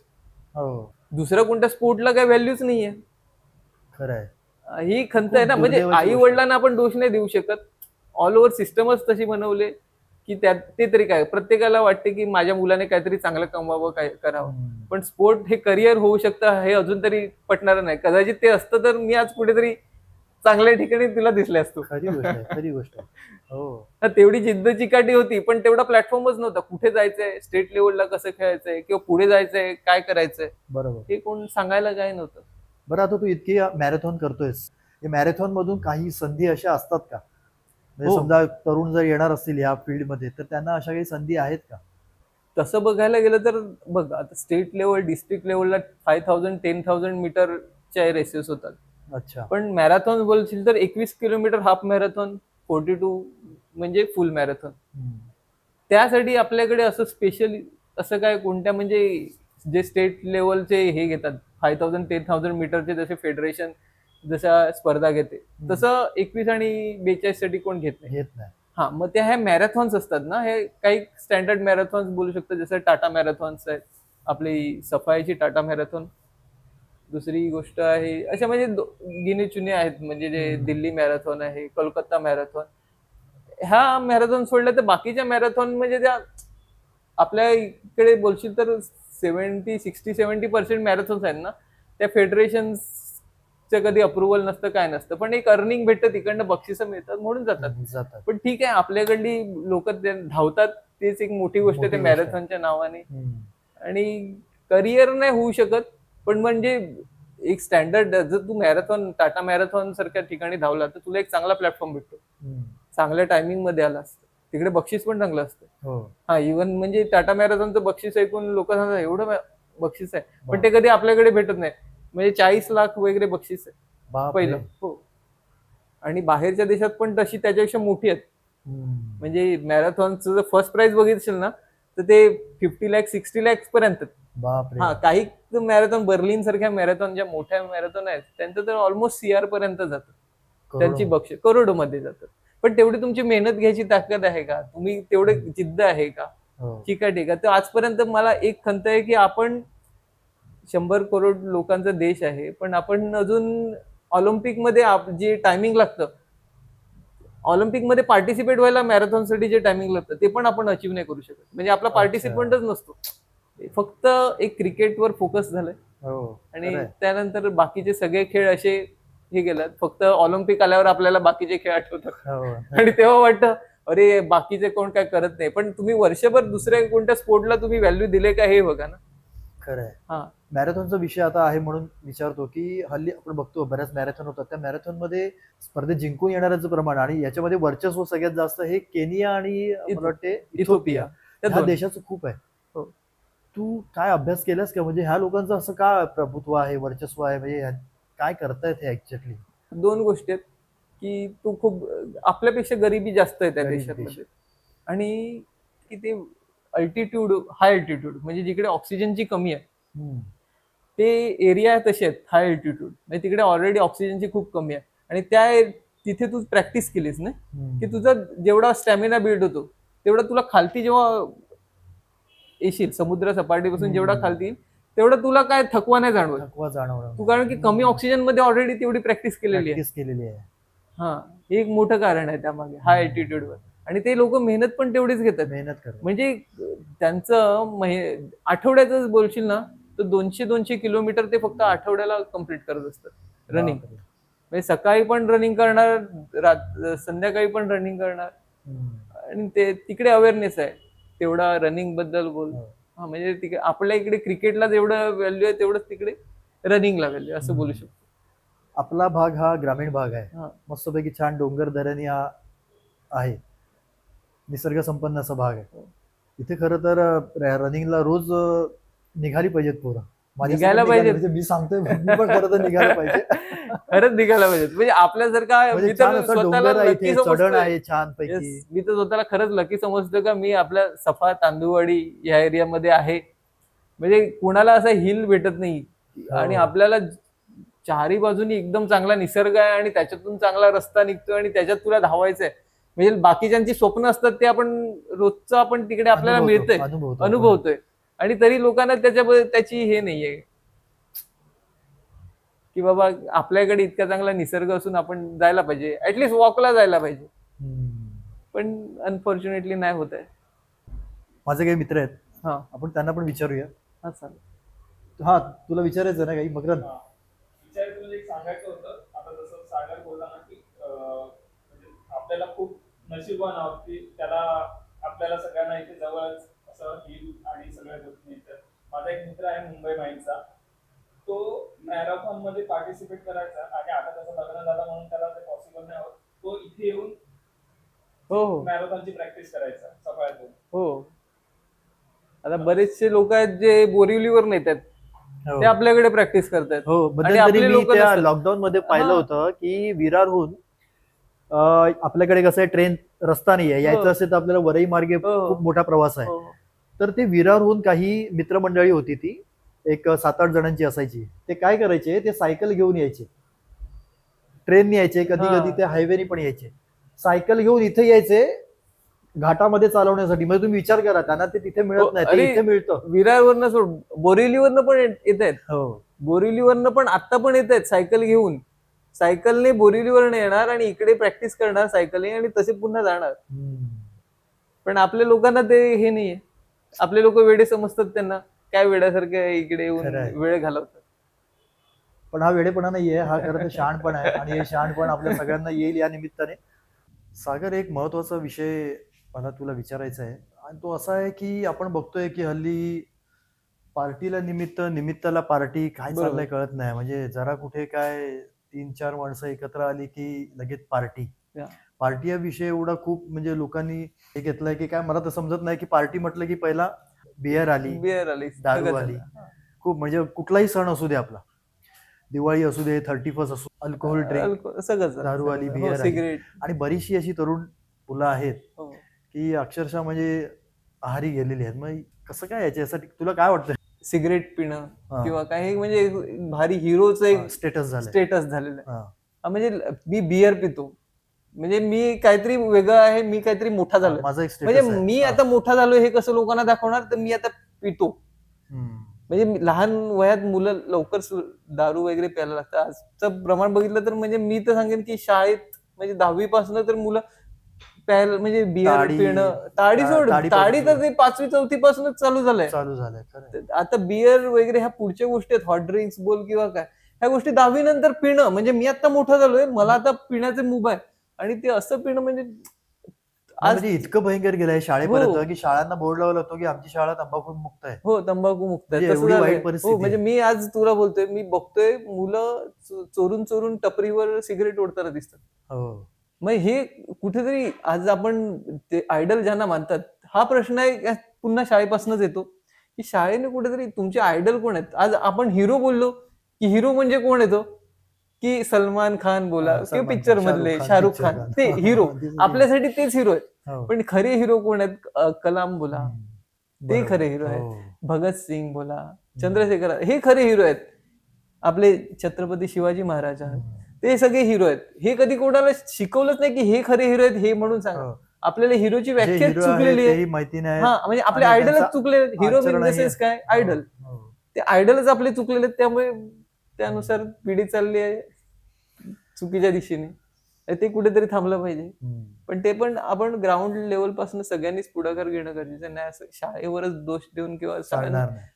हो, दुसऱ्या कोणत्या स्पोर्टला काही व्हॅल्यूच नाहीये. खरं आहे. ही खंत आहे ना, खूप म्हणजे दुर्दैवाची आई गोष्ट आहे. वडिलांना आपण दोष नाही देऊ शकत. ऑल ओव्हर सिस्टमच तशी बनवले की त्यात ते तरी काय, प्रत्येकाला वाटते की माझ्या मुलाने काहीतरी चांगलं कमवावं, काय करावं. हम्म. पण स्पोर्ट हे करिअर होऊ शकतं हे अजून तरी पटणारं नाही. कदाचित ते असतं तर मी आज कुठेतरी चांगल्या ठिकाणी तुला दिसले असतो. खरी गोष्ट आहे, खरी गोष्ट आहे. हो, तर तेवढी जिद्द चिकाटी होती, पण तेवढा प्लॅटफॉर्मच नव्हता. कुठे जायचंय, स्टेट लेवलला कसं खेळायचंय किंवा पुढे जायचंय, काय करायचंय बरोबर. हे कोण सांगायला काय नव्हतं. बरं, आता तू इतकी मॅरेथॉन करतोयस, मॅरेथॉन मधून काही संधी अशा असतात का? म्हणजे हो. समजा तरुण जर येणार असतील या फील्डमध्ये तर त्यांना अशा काही संधी आहेत का? तसं बघायला गेलं तर बघ, आता स्टेट लेवल, डिस्ट्रिक्ट लेवलला 5000, 10,000 मीटरच्या रेसेस होतात. अच्छा. पण मॅरेथॉन बोलशील तर 21 किलोमीटर हाफ मॅरेथॉन, 42 म्हणजे फुल मॅरेथॉन. हम्म. त्यासाठी आपल्याकडे असं स्पेशली असं काय कोणत्या म्हणजे जे स्टेट लेवलचे हे घेतात 5000, 10,000 मीटरचे जसे फेडरेशन जशा स्पर्धा घेते, तसं 21 आणि 42 साठी कोण घेत नाही. घेत नाही. हा, मग त्या ह्या मॅरेथॉन्स असतात ना, हे काही स्टँडर्ड मॅरेथॉन्स बोलू शकतो, जसं टाटा मॅरेथॉन्स आहेत, आपली सफाईची टाटा मॅरेथॉन. दुसरी गोष्ट आहे अशा म्हणजे गिने चुने आहेत, म्हणजे जे दिल्ली मॅरेथॉन आहे, कोलकाता मॅरेथॉन. ह्या मॅरेथॉन सोडल्या तर बाकीच्या मॅरेथॉन म्हणजे त्या आपल्या इकडे बोलशील तर 60-70% मॅरेथॉन्स आहेत ना, त्या फेडरेशनचं कधी अप्रुव्हल नसतं, काय नसतं, पण एक अर्निंग भेटतं, तिकडनं बक्षिसं मिळतात म्हणून जातात. जातात. पण ठीक आहे, आपल्याकडली लोक धावतात, तेच एक मोठी गोष्ट आहे मोठी त्या गोष्ट आहे. मॅरेथॉनच्या नावाने. हम्म. आणि करिअर नाही होऊ शकत, पण म्हणजे एक स्टँडर्ड, जर तू मॅरेथॉन, टाटा मॅरेथॉन सारख्या ठिकाणी धावला तर तुला एक चांगला प्लॅटफॉर्म भेटतो, हम्म. चांगल्या टायमिंग मध्ये आला असतं, तिकडे बक्षीस पण चांगलं असतं. हो. हा, इव्हन म्हणजे टाटा मॅरेथॉनचं बक्षीस ऐकून लोक सांगतात एवढं बक्षीस आहे, पण ते कधी आपल्याकडे भेटत नाही. म्हणजे 40 लाख वगैरे बक्षीस आहे बापरे. पहिलं. हो, आणि बाहेरच्या देशात पण तशी त्याच्यापेक्षा मोठी आहेत. हम्म. म्हणजे मॅरेथॉनचं जर फर्स्ट प्राइज बघितलं ना, तर ते 50 लाख 60 लाख पर्यंत आहेत. बापरे. हा, काही मॅरेथॉन, बर्लिन सारख्या मॅरेथॉन ज्या मोठ्या मॅरेथॉन आहेत त्यांचं तर ऑलमोस्ट CR पर्यंत जातं, त्यांची बक्षीस करोडोमध्ये जातात. पण तेवढी तुमची मेहनत घ्यायची ताकद आहे का, तुम्ही तेवढे जिद्द आहे का, हो. चिकाटी का? तर आजपर्यंत मला एक खंत आहे की आपण 100 करोड लोकांचा देश आहे, पण आपण अजून ऑलिम्पिकमध्ये जे टायमिंग लागतं, ऑलिम्पिकमध्ये पार्टिसिपेट व्हायला मॅरेथॉनसाठी जे टायमिंग लागतं ते पण आपण अचीव्ह नाही करू शकत. म्हणजे आपला पार्टिसिपंटच नसतो, फक्त एक क्रिकेटवर फोकस झालाय. हो. आणि खरंय. त्यानंतर बाकीचे सगळे खेळ असे हे गेलात, फक्त ऑलिम्पिक आल्यावर आपल्याला बाकीचे खेळ आठवतात. हो. आणि तेव्हा वाटतं अरे बाकीचे कोण काय करत नाही, पण तुम्ही वर्षभर दुसऱ्या कोणत्या स्पोर्टला तुम्ही व्हॅल्यू दिले का हे बघा ना. खरंय. हा, मॅरेथॉनचा विषय आता आहे म्हणून विचारतो की हल्ली आपण बघतो बऱ्याच मॅरेथॉन होतात, त्या मॅरेथॉन मध्ये स्पर्धेत जिंकून येणाऱ्याचं प्रमाण आणि याच्यामध्ये वर्चस्व सगळ्यात जास्त हे केनिया आणि मला वाटते इथिओपिया, त्या ह्या दोन. देशाचं खूप आहे. हो. तू काय अभ्यास केलास का, म्हणजे ह्या लोकांचं असं का प्रभुत्व आहे, वर्चस्व आहे, म्हणजे काय करतायत हे एक्झॅक्टली? दोन गोष्टी आहेत की तू खूप आपल्यापेक्षा गरिबी जास्त आहे त्या गरीब देशांमध्ये, आणि की ते अल्टिट्यूड, हाय अल्टिट्यूड, म्हणजे जिकडे ऑक्सिजनची कमी आहे ते एरिया तसे आहेत, हाय अल्टिट्यूड, म्हणजे तिकडे ऑलरेडी ऑक्सिजनची खूप कमी आहे. आणि तिथे तू प्रॅक्टिस केलीस ना की तुझा जेवढा स्टॅमिना बिल्ड होतो तेवढा तुला खालती जेव्हा येशील, समुद्र सपाटीपासून जेवढा खालती येईल तेवढं तुला काय थकवा नाही जाणवत, थकवा जाणवणार तू कारण की कमी ऑक्सिजन मध्ये ऑलरेडी तेवढी प्रॅक्टिस केलेली आहे. केलेली आहे. हा, हे एक मोठं कारण आहे त्यामागे, हाय अल्टिट्यूड वर. आणि ते लोक मेहनत पण तेवढीच घेतात, मेहनत करतात. म्हणजे त्यांचं आठवड्याच बोलशील ना तर 200 किलोमीटर ते फक्त आठवड्याला कम्प्लीट करत असतात रनिंग. बापरे. म्हणजे सकाळी पण रनिंग करणार, संध्याकाळी पण रनिंग करणार. आणि ते तिकडे अवेअरनेस आहे तेवढा रनिंग बद्दल बोल. हो. हा, म्हणजे तिकडे आपल्या इकडे क्रिकेटला जेवढं व्हॅल्यू आहे तेवढंच तिकडे रनिंगला व्हॅल्यू, असं बोलू शकतो. आपला भाग हा ग्रामीण भाग आहे, हा. मस्तपैकी छान डोंगर दऱ्यानी हा आहे, निसर्ग संपन्न असा भाग आहे. इथे खरं तर रनिंगला रोज निघाली पाहिजेत पोरं. निघायला पाहिजे, म्हणजे मी सांगतोय मी पण खरं तर निघायला पाहिजे. खरंच निघायला पाहिजे. म्हणजे आपल्यासारखा म्हणजे मी तर छान असं स्वतःला डोंगर आहे लकी इथे, चढण समजतोय. आहे छान पैकी. Yes, मी तर स्वतःला खरंच लकी समजतो का मी आपल्या सफा, तांदूळवाडी या एरियामध्ये आहे. म्हणजे कुणाला असा हिल भेटत नाही, हो. आणि आपल्याला चारही बाजूनी एकदम चांगला निसर्ग आहे आणि त्याच्यातून चांगला रस्ता निघतो आणि त्याच्यात तुला धावायचंय. म्हणजे बाकीच्यांची स्वप्न असतात ते आपण रोजचं आपण तिकडे आपल्याला मिळतंय, अनुभवतोय. आणि तरी लोकांना त्याची हे नाहीये की बाबा आपल्याकडे इतका चांगला निसर्ग असून आपण जायला पाहिजे, ऍटलीस्ट वॉकला जायला पाहिजे. पण अनफॉर्च्युनेटली नाही होत आहे. माझे काही मित्र आहेत, हा आपण त्यांना पण विचारूया. हा चालेल. हा, तुला विचारायचं ना काही मकरंद? विचारायचं म्हणजे एक सांगायचं होतं. आता जसं सागर बोलला ना की म्हणजे आपल्याला खूप नशीबवान आहोत की त्याला आपल्याला सगळ्यांना इथे जवळच असं हिल आणि सगळ्या गोष्टी मिळतात. माझा एक मित्र आहे मुंबई माईनचा, तो मॅरेथॉन मध्ये पार्टिसिपेट करायचा आणि आता त्याचं लग्न झालं म्हणून त्याला ते पॉसिबल नाही होत. तो इथे येऊन हो मॅरेथॉनची प्रॅक्टिस करायचा सकाळतून. हो, आता बरेचसे लोक आहेत जे बोरिवलीवर नेतात, ते आपल्याकडे प्रॅक्टिस करतात. हो, आणि मध्यंतरी आपले मी लोक त्या नसतात. लॉकडाऊन मध्ये पाहिलं हा. होतं की विरारहून आपल्याकडे कसं आहे, ट्रेन रस्ता नाही आहे, यायचं हो. असेल तर आपल्याला वरई मार्गे हो. खूप मोठा प्रवास आहे. हो. तर ते विरारहून काही मित्रमंडळी होती, ती एक 7-8 जणांची असायची. ते काय करायचे, ते सायकल घेऊन यायचे, ट्रेननी यायचे, कधी हा. कधी ते हायवेनी पण यायचे, सायकल घेऊन इथे यायचे घाटामध्ये चालवण्यासाठी. म्हणजे तुम्ही विचार करा, त्यांना ते तिथे हो, मिळत नाही, ते अरे, इथे मिळतं. विरारवरनं सोड, बोरिवलीवरनं पण येत आहेत. हो, बोरिवलीवरनं पण आता पण येत आहेत सायकल घेऊन. सायकलने बोरिवलीवरनं येणार आणि इकडे प्रॅक्टिस करणार सायकलिंग आणि तसे पुन्हा जाणार. पण आपल्या लोकांना ते हे नाहीये. आपले लोक वेडे समजतात त्यांना, काय वेड्यासारखे इकडे येऊन खरं आहे. वेळ घालवतात. पण हा वेडेपणा नाहीये, हा खरं तर शहाणपण आहे, आणि हे शहाणपण आपल्या सगळ्यांना येईल या निमित्ताने. सागर, एक महत्वाचा विषय मला तुला विचारायचा आहे, आणि तो असा आहे की आपण बघतोय की हल्ली पार्टीला निमित्ताला पार्टी, काय बरोबर. चाललंय कळत नाही. म्हणजे जरा कुठे काय 3-4 माणसं एकत्र आली की लगेच पार्टी. या. पार्टी हा विषय एवढा खूप म्हणजे लोकांनी हे घेतलाय की काय, मला तर समजत नाही की पार्टी म्हटलं की पहिला बियर आली, बिअर आली, दारू सगळं आली. झालं. खूप म्हणजे कुठलाही सण असू दे आपला, दिवाळी असू दे, 31 असू, अल्कोहोल ड्रिंक, सगळंच झालं, दारू आली, सगळंच. बियर हो, आली. सिगरेट. आणि बरीचशी अशी तरुण मुलं आहेत हो. की अक्षरशः म्हणजे आहारी गेलेली आहेत. मग कसं काय याच्यासाठी तुला काय वाटतं? सिगरेट पिणं हा. किंवा काही म्हणजे भारी हिरोचं एक स्टेटस झालं. स्टेटस झालेलं आहे. हा. म्हणजे मी बियर पितो म्हणजे मी काहीतरी वेगळं आहे, मी काहीतरी मोठा झालोय. माझा एक म्हणजे स्टेटस आहे. मी आता मोठा झालोय हे कसं लोकांना दाखवणार, तर मी आता पितो. म्हणजे लहान वयात मुलं लवकर दारू वगैरे प्यायला लागतात. आजचं प्रमाण बघितलं तर म्हणजे मी तर सांगेन की शाळेत म्हणजे 10वी पासून तर मुलं प्यायला म्हणजे बियर पिणं, ताडी सोड, ताडी तर ते 5वी-4थी पासूनच चालू झालंय. आता बियर वगैरे ह्या पुढच्या गोष्टी आहेत, हॉट ड्रिंक्स बोल किंवा काय, ह्या गोष्टी 10वी नंतर पिणं. म्हणजे मी आता मोठा झालोय, मला आता पिण्याचे मुभ आहे, आणि ते असं पिणं म्हणजे म्हणजे इतकं भयंकर गेलंय शाळेपर्यंत की शाळांना बोर्ड लावला होतो की आमची शाळा तंबाखू मुक्त आहे. हो, तंबाखू मुक्त आहे. एवढी वाईट परिस्थिती. हो, म्हणजे मी आज तुला बोलतोय, मी बघतोय मुलं चोरून चोरून टपरीवर सिगरेट ओढताना दिसतात. हो. मग हे कुठेतरी आज आपण ते आयडल ज्यांना मानतात, हा प्रश्न आहे पुन्हा शाळेपासूनच येतो की शाळेने कुठेतरी तुमचे आयडल कोण आहेत. आज आपण हिरो बोललो की हिरो म्हणजे कोण येतो की सलमान खान बोला किंवा पिक्चर मधले शाहरुख खान, ते हिरो आपल्यासाठी तेच हिरो आहेत. पण खरे हिरो कोण आहेत? कलाम बोला, ते खरे हिरो आहेत. भगत सिंग बोला, चंद्रशेखर, हे खरे हिरो आहेत. आपले छत्रपती शिवाजी महाराज, ते सगळे हिरो आहेत. हे कधी कोणाला शिकवलंच नाही की हे खरे हिरो आहेत हे म्हणून सांगा. आपल्याला हिरोची व्याख्या चुकलेली आहे, माहिती नाही. हा, म्हणजे आपले आयडलच चुकले. हिरो इन द सेन्स काय, आयडल, ते आयडलच आपले चुकलेले आहेत. त्यामुळे त्यानुसार पिढी चालली आहे चुकीच्या दिशेने. ते कुठेतरी थांबलं पाहिजे. पण ते पण आपण ग्राउंड लेवल पासून सगळ्यांनीच पुढाकार घेणं गरजेचं नाही. असं शाळेवरच दोष देऊन किंवा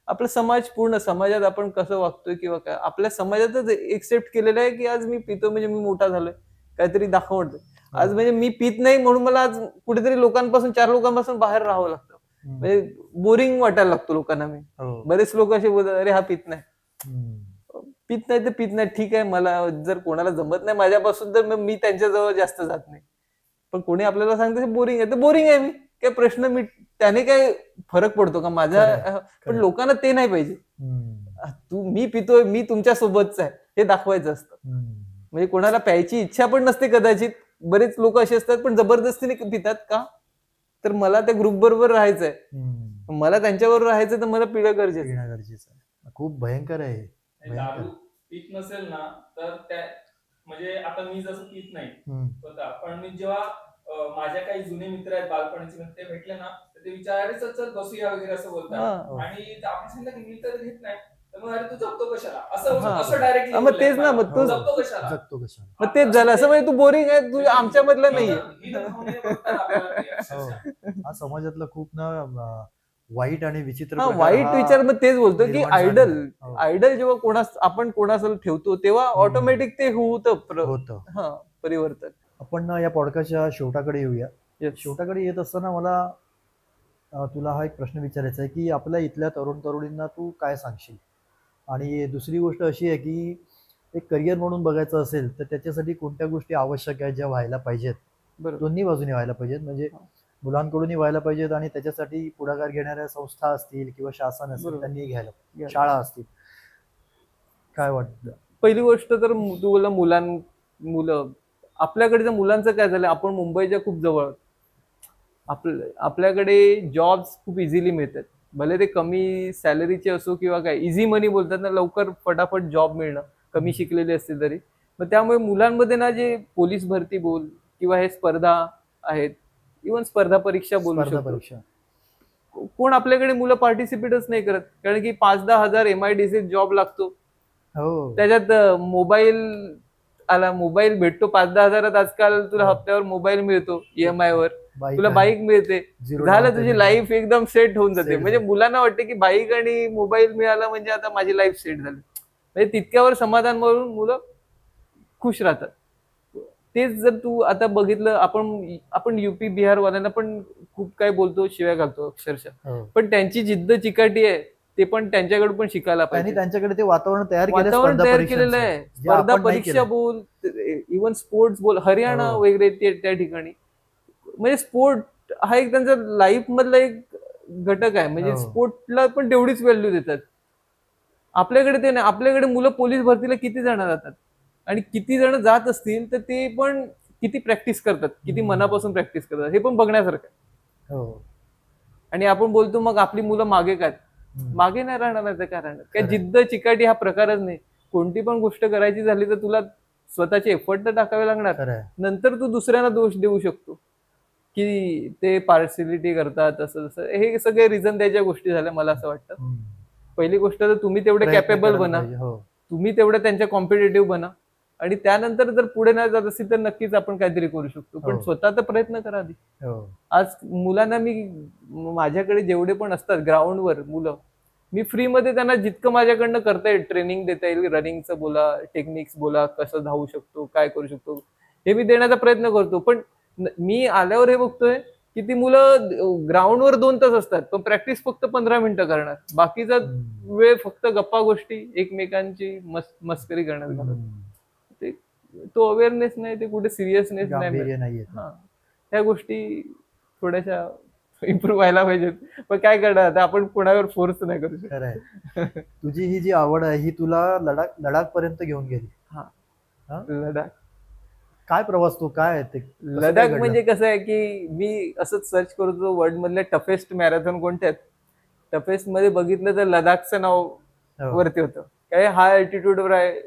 आपला समाज, पूर्ण समाजात आपण कसं वागतोय किंवा काय, आपल्या समाजातच एक्सेप्ट केलेलं आहे की आज मी पितो म्हणजे मी मोठा झालोय, काहीतरी दाखवतोय. आज म्हणजे मी पित नाही म्हणून मला आज कुठेतरी लोकांपासून, 4 लोकांपासून बाहेर राहावं लागतं. म्हणजे बोरिंग वाटायला लागतो लोकांना. मी बरेच लोक असे बोलतात, अरे हा पित नाही, पित नाही तर पित नाही, ठीक आहे. मला जर कोणाला जमत नाही माझ्यापासून तर मी त्यांच्याजवळ जास्त जात नाही. पण कोणी आपल्याला सांगते बोरिंग आहे, तर बोरिंग आहे मी, काय प्रश्न, मी त्याने काय फरक पडतो का माझ्या? पण लोकांना ते नाही पाहिजे. मी पितोय, मी तुमच्या सोबतच आहे, हे दाखवायचं असतं. म्हणजे कोणाला प्यायची इच्छा पण नसते कदाचित. बरेच लोक असे असतात पण जबरदस्तीने पितात का? तर मला त्या ग्रुप बरोबर राहायचंय, मला त्यांच्याबरोबर राहायचं, तर मला पिणं गरजेचं आहे. खूप भयंकर आहे. दारू पीत नसेल ना तर त्या, म्हणजे आता मी जसं पीत नाही स्वतः, पण मी जेव्हा माझ्या काही जुने मित्र आहेत, बालपणीचे मित्र, ते भेटले ना तर ते विचार, अरे चल चल बसूया वगैरे असं बोलतात. हा. आणि आपण सांगितलं की मी तर घेत नाही, तर मग अरे तू जगतो कशाला असं हा. असं डायरेक्टली मग तेच ना, मग तोच- जगतो कशाला. जगतो कशाला. मग तेच झालं असं म्हणजे तू बोरिंग आहे, तू आमच्यामधलं नाहीये. ही तर भावनेने बघतात आपल्याला ते हो. अक्षरशः. हा समाजातला खूप ना वाईट आणि विचित्र हा, प्रकार वाईट हा विचार. मग तेच बोलतो की निर्माण झालेला आयडल आहे. हो. आयडल जेव्हा आपण कोणासला ठेवतो तेव्हा ऑटोमॅटिक ते होतं होतं. हा परिवर्तन. आपण ना या पॉडकास्टच्या शेवटाकडे येऊया. Yes. शेवटाकडे येत असताना मला तुला हा एक प्रश्न विचारायचा आहे की आपल्या इथल्या तरुण तरुणींना तू काय सांगशील. आणि दुसरी गोष्ट अशी आहे की एक करिअर म्हणून बघायचं असेल तर त्याच्यासाठी कोणत्या गोष्टी आवश्यक आहेत ज्या व्हायला पाहिजेत. बरोबर. दोन्ही बाजूने व्हायला पाहिजेत, म्हणजे मुलांकडूनही व्हायला पाहिजेत आणि त्याच्यासाठी पुढाकार घेणाऱ्या संस्था असतील किंवा शासन असेल बरोबर. त्यांनी घ्यायला, घ्यायला. शाळा असतील. काय वाटतं. पहिली गोष्ट तर तू बोला मुलं आपल्याकडे मुलांचं काय झालं, आपण मुंबईच्या खूप जवळ आहोत. आपल्याकडे जॉब्स खूप इझिली मिळतात, भले ते कमी सॅलरीचे असो किंवा काय, इझी मनी बोलतात ना, लवकर फटाफट जॉब मिळणं, कमी शिकलेले असतील तरी. मग त्यामुळे मुलांमध्ये ना जे पोलीस भरती बोल किंवा हे स्पर्धा आहेत, इव्हन स्पर्धा परीक्षा बोलू स्पर्धा शकतो, परीक्षा कोण आपल्याकडे मुलं पार्टिसिपेटच नाही करत. कारण की 5-10 हजार MIDC जॉब लागतो, हो त्याच्यात मोबाईल भेटतो 5-10 हजारात. आजकाल तुला हप्त्यावर मोबाईल मिळतो EMI वर, तुला बाईक मिळते, झालं, तुझी लाईफ एकदम सेट होऊन जाते. Set म्हणजे झाली. मुलांना वाटते की बाईक आणि मोबाईल मिळाला म्हणजे आता माझी लाईफ सेट झाली. म्हणजे तितक्यावर समाधान म्हणून मुलं खुश राहतात. तेच जर तू आता बघितलं, आपण UP बिहार वाल्यांना पण खूप काय बोलतो, शिव्या घालतो अक्षरशः, हो. पण त्यांची जिद्द चिकाटी आहे, ते पण त्यांच्याकडे पण शिकायला त्यांनी पाहिजे. त्यांच्याकडे ते वातावरण तयार केलं वातावरण स्पर्धा तयार केलेलं आहे. परीक्षांचं, जे आपण स्पर्धा नाही परीक्षा केलं. बोल, इव्हन स्पोर्ट्स बोल, हरियाणा हो. वगैरे त्या ठिकाणी म्हणजे स्पोर्ट हा एक त्यांचा लाईफ मधला एक घटक आहे. म्हणजे हो. स्पोर्टला पण तेवढीच व्हॅल्यू देतात. आपल्याकडे ते नाही. आपल्याकडे मुलं पोलीस भरतीला किती जण जातात, आणि किती जण जात असतील तर ते पण किती प्रॅक्टिस करतात, किती मनापासून प्रॅक्टिस करतात, हे पण बघण्यासारखं आहे. हो. आणि आपण बोलतो मग आपली मुलं मागे काय, मागे नाही राहणार, नाही तर काय राहणार. काय जिद्द चिकाटी हा प्रकारच नाही. कोणती पण गोष्ट करायची झाली तर तुला स्वतःचे एफर्ट तर टाकावे लागणार, खरं आहे. नंतर तू दुसऱ्यांना दोष देऊ शकतो की ते पार्शिलिटी करतात असं तसं. हे सगळे रिझन द्यायच्या गोष्टी झाल्या मला असं वाटतं. पहिली गोष्ट तर तुम्ही तेवढे प्रयत्न कॅपेबल करायला बना, पाहिजे. हो. तुम्ही तेवढे त्यांच्या कॉम्पिटेटिव्ह बना, आणि त्यानंतर जर पुढे नाही जात असेल तर नक्कीच आपण काहीतरी करू शकतो. पण हो. स्वतः तर प्रयत्न करा आधी. हो. आज मुलांना माझ्याकडे जेवढे पण असतात ग्राउंडवर मुलं, मी फ्रीमध्ये त्यांना जितकं माझ्याकडनं करता येईल, ट्रेनिंग देता येईल, रनिंगचं बोला, टेक्निक्स बोला, कसं धावू शकतो, काय करू शकतो, हे मी देण्याचा प्रयत्न करतो. पण मी आल्यावर हे बघतोय की ती मुलं ग्राउंडवर 2 तास असतात, पण प्रॅक्टिस फक्त 15 मिनिटं करणार. बाकीचा वेळ फक्त गप्पा गोष्टी, एकमेकांची मस्करी करण्यात घालवतात. तो अवेअरनेस नाही, ते कुठे सिरियसनेस नाही. गांभीर्य नाहीये. हा, ह्या गोष्टी थोड्याशा इम्प्रूव्ह व्हायला पाहिजेत. पण काय करणार आता, आपण कोणावर फोर्स नाही करू शकत. खरं आहे. तुझी ही जी आवड आहे ही तुला लडाख पर्यंत घेऊन गेली. हा. हा? लडाख काय प्रवास तो, काय आहे ते, कसं काय लडाख घडलं? म्हणजे कसं आहे की मी असंच सर्च करतो वर्ल्ड मधले टफेस्ट मॅरेथॉन कोणते आहेत. टफेस्ट मध्ये बघितलं तर लडाखचं नाव हो. वरती होतं. काय हाय अल्टिट्यूडवर आहे,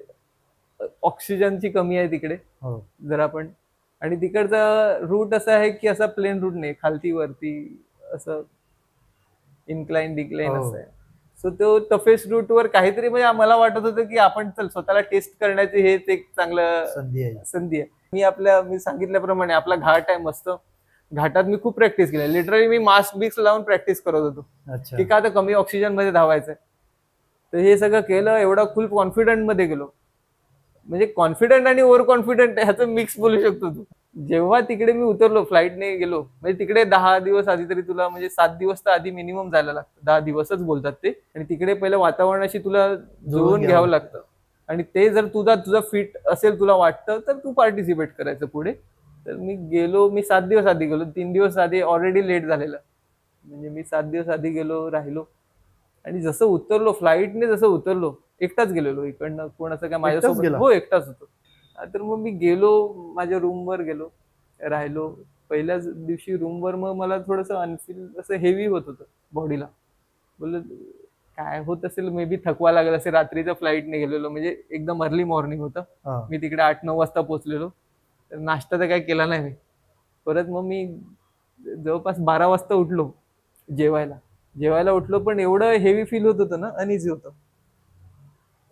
ऑक्सिजनची कमी आहे तिकडे हो. जरा पण, आणि तिकडचा रूट असा आहे की असा प्लेन रूट नाही, खालती वरती असं इन्क्लाइन डिक्लाइन हो. असं आहे. सो तो टफेस्ट रूट वर काहीतरी, म्हणजे मला वाटत होतं की आपण चल स्वतःला टेस्ट करण्याचे हेच एक चांगलं संधी आहे. मी सांगितल्याप्रमाणे आपला घाट आहे मस्त, घाटात मी खूप प्रॅक्टिस केली. लिटरली मी मास्क बिक्स लावून प्रॅक्टिस करत होतो अच्छा. की का आता कमी ऑक्सिजन मध्ये धावायचंय. तर हे सगळं केलं, एवढा फुल कॉन्फिडंट मध्ये गेलो. म्हणजे कॉन्फिडंट आणि ओव्हर कॉन्फिडंट ह्याचं मिक्स बोलू शकतो तू. जेव्हा तिकडे मी उतरलो, फ्लाईटने गेलो, म्हणजे तिकडे 10 दिवस आधी तरी तुला, म्हणजे 7 दिवस तर आधी मिनिमम जायला लागतं, 10 दिवसच बोलतात ते. आणि तिकडे पहिलं वातावरणाशी तुला जुळवून घ्यावं लागतं, आणि ते जर तुझा फिट असेल, तुला वाटतं, तर तू पार्टिसिपेट करायचं पुढे. तर मी गेलो, मी 7 दिवस आधी गेलो, 3 दिवस आधी ऑलरेडी लेट झालेलं. म्हणजे मी 7 दिवस आधी गेलो, राहिलो, आणि जसं उतरलो फ्लाईटने, जसं उतरलो, एकटाच गेलेलो इकडनं, कोणाचं काय माझ्यासोबत, हो एकटाच होतो. तर मग मी गेलो, माझ्या रूमवर गेलो, राहिलो. पहिल्याच दिवशी रूमवर मग मला थोडंसं अनफील, असं हेवी होत होतं बॉडीला. बोललं काय होत असेल, मे बी थकवा लागेल असेल, रात्रीच्या फ्लाईटने गेलेलो, म्हणजे एकदम अर्ली मॉर्निंग होतं. मी तिकडे 8-9 वाजता पोहोचलेलो. तर नाश्ता तर काय केला नाही मी, परत मग मी जवळपास 12 वाजता उठलो जेवायला उठलो, पण एवढं हेवी फील होत होतं ना, अनइझी होतं.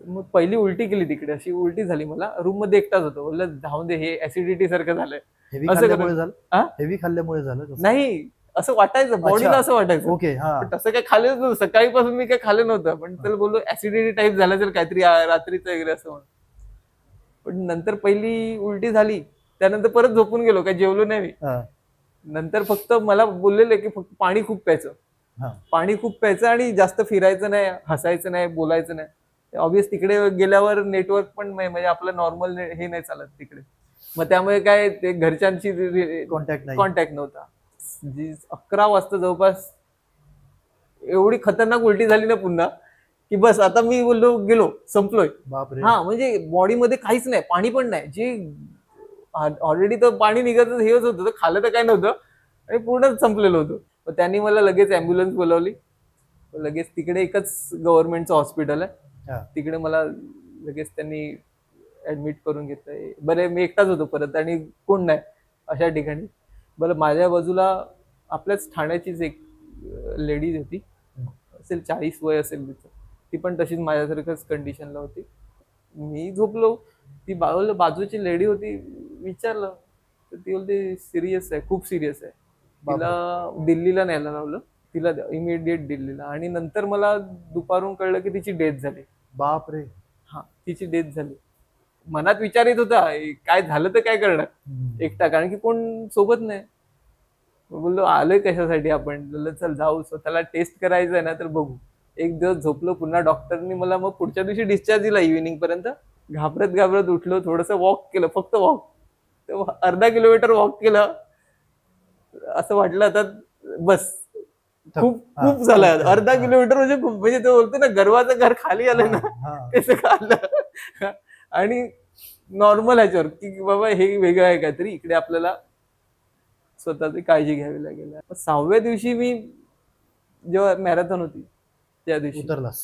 मग पहिली उलटी केली तिकडे, अशी उलटी झाली मला. रूम मध्ये एकटाच होतो, बोललं जाऊन दे, हे ऍसिडिटी सारखं झालंय. हेवी असं खाल्ल्यामुळे करून झालं? हा? हेवी खाल्ल्यामुळे झालं तसं? नाही, असं वाटायचं, बॉडीला अच्छा. असं वाटायचं. ओके, हा. पण तसं काही खाल्लं नव्हतं, सकाळीपासून मी काही खाल्लं नव्हतं, पण त्याला बोललो ऍसिडिटी टाईप झालं असेल काहीतरी रात्रीचं वगैरे असं म्हणून. पण नंतर पहिली उलटी झाली, त्यानंतर परत झोपून गेलो, काही जेवलो नाही मी. हा, नंतर फक्त मला बोललेले की फक्त पाणी खूप प्यायचं, हा. पाणी खूप प्यायचं आणि जास्त फिरायचं नाही, हसायचं नाही, बोलायचं नाही. ऑब्विस तिकडे गेल्यावर नेटवर्क पण म्हणजे आपलं नॉर्मल हे नाही चालत तिकडे. मग त्यामुळे काय ते घरच्यांची कॉन्टॅक्ट नाही. कॉन्टॅक्ट नव्हता. जी 11 वाजता जवळपास एवढी खतरनाक उलटी झाली ना पुन्हा, की बस आता मी बोललो गेलो, संपलोय. बापरे. हा, म्हणजे बॉडीमध्ये काहीच नाही, पाणी पण नाही. जे ऑलरेडी तर पाणी निघत हेच होतं, खाल्लं तर काय नव्हतं आणि पूर्ण संपलेलं होतं. मग त्यांनी मला लगेच अँब्युलन्स बोलावली. लगेच तिकडे एकच गव्हर्नमेंटचं हॉस्पिटल आहे, हा. तिकडे मला लगेच त्यांनी ऍडमिट करून घेतलंय. बरं, मी एकटाच होतो परत आणि कोण नाही अशा ठिकाणी. बरं, माझ्या बाजूला आपल्याच ठाण्याचीच एक लेडीज होती, असेल 40 वय असेल तिचं. ती पण तशीच माझ्यासारखंच कंडिशनला होती. मी झोपलो, ती बाजूची लेडी होती, विचारलं तर ती बोलते सिरियस आहे, खूप सिरियस आहे. तिला दिल्लीला न्यायला लावलं, तिला इमिडिएट दिल्लीला. आणि नंतर मला दुपारून कळलं की तिची डेथ झाली. बापरे. हा, तिची डेथ झाली. मनात विचार येत होता, काय झालं तर काय करणार एकटा, कारण की कोण सोबत नाही. बोललो आलोय कशासाठी आपण, बोललो चल जाऊ, स्वतःला टेस्ट करायचं आहे ना तर बघू. एक दिवस झोपलो, पुन्हा डॉक्टरनी मला मग पुढच्या दिवशी डिस्चार्ज दिला इव्हिनिंग पर्यंत. घाबरत उठलो, थोडस वॉक केलं, फक्त वॉक, अर्धा किलोमीटर वॉक केलं. असं वाटलं आता बस, खूप झालं. अर्धा किलोमीटर म्हणजे खूप, म्हणजे तो बोलतो ना गर्वाचं घर खाली आलं ना, तसं खाल्लं. आणि नॉर्मल ह्याच्यावर की बाबा हे वेगळं आहे काहीतरी, इकडे आपल्याला स्वतःची काळजी घ्यावी लागेल. 6व्या दिवशी मी जेव्हा मॅरेथॉन होती त्या दिवशी उतरलास?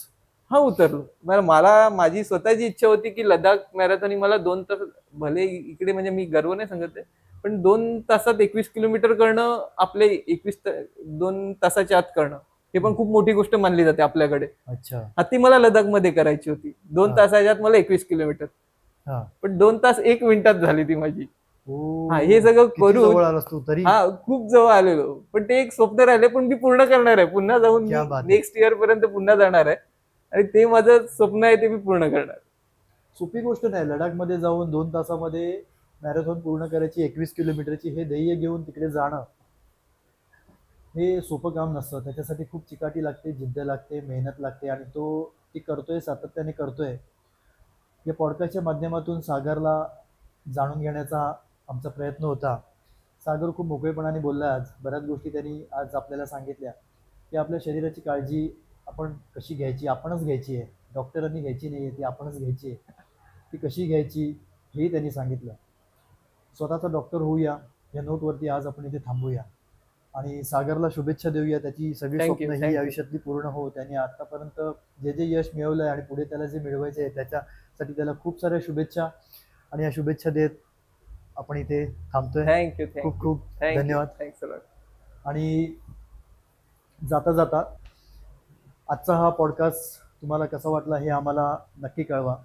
हा, उतरलो. मला माझी स्वतःची इच्छा होती की लडाख मॅरेथॉन ही मला 2 तास, भले इकडे म्हणजे मी गर्व नाही सांगत आहे, पण 2 तासात 21 किलोमीटर करणं, आपले 2 तासाच्या आत करणं, हे पण खूप मोठी गोष्ट मानली जाते आपल्याकडे. अच्छा. ती मला लडाख मध्ये करायची होती. 2 तासाच्या आत मला 21 किलोमीटर, पण 2 तास 1 मिनिटात झाली ती माझी. हा, हे सगळं करून तरी हा खूप जवळ आलेलो. पण ते एक स्वप्न राहिले, पण मी पूर्ण करणार आहे. पुन्हा जाऊन नेक्स्ट इयर पर्यंत पुन्हा जाणार आहे आणि ते माझं स्वप्न आहे, ते मी पूर्ण करणार. सोपी गोष्ट नाही लडाख मध्ये जाऊन 2 तासामध्ये मॅरेथॉन पूर्ण करायची, 21 किलोमीटरची, हे ध्येय घेऊन तिकडे जाणं हे सोपं काम नसतं. त्याच्यासाठी खूप चिकाटी लागते, जिद्द लागते, मेहनत लागते, आणि तो ती करतोय, सातत्याने करतोय. या पॉडकास्टच्या माध्यमातून सागरला जाणून घेण्याचा आमचा प्रयत्न होता. सागर खूप मोकळेपणाने बोलला. आज बऱ्याच गोष्टी त्यांनी आज आपल्याला सांगितल्या की आपल्या शरीराची काळजी आपण कशी घ्यायची, आपणच घ्यायची आहे, डॉक्टरांनी घ्यायची नाही आहे, ती आपणच घ्यायची आहे. ती कशी घ्यायची हेही त्यांनी सांगितलं. स्वतःचा डॉक्टर होऊया या नोटवरती आज आपण इथे थांबूया आणि सागरला शुभेच्छा देऊया. त्याची सगळी स्वप्न ही आयुष्यातली पूर्ण हो. त्याने आतापर्यंत जे जे यश मिळवलंय आणि पुढे त्याला जे मिळवायचे आहे त्याच्यासाठी त्याला खूप साऱ्या शुभेच्छा. आणि या शुभेच्छा देत आपण इथे थांबतोय. थँक्यू, खूप खूप धन्यवाद. आणि जाता जाता आजचा हा पॉडकास्ट तुम्हाला कसा वाटला हे आम्हाला नक्की कळवा.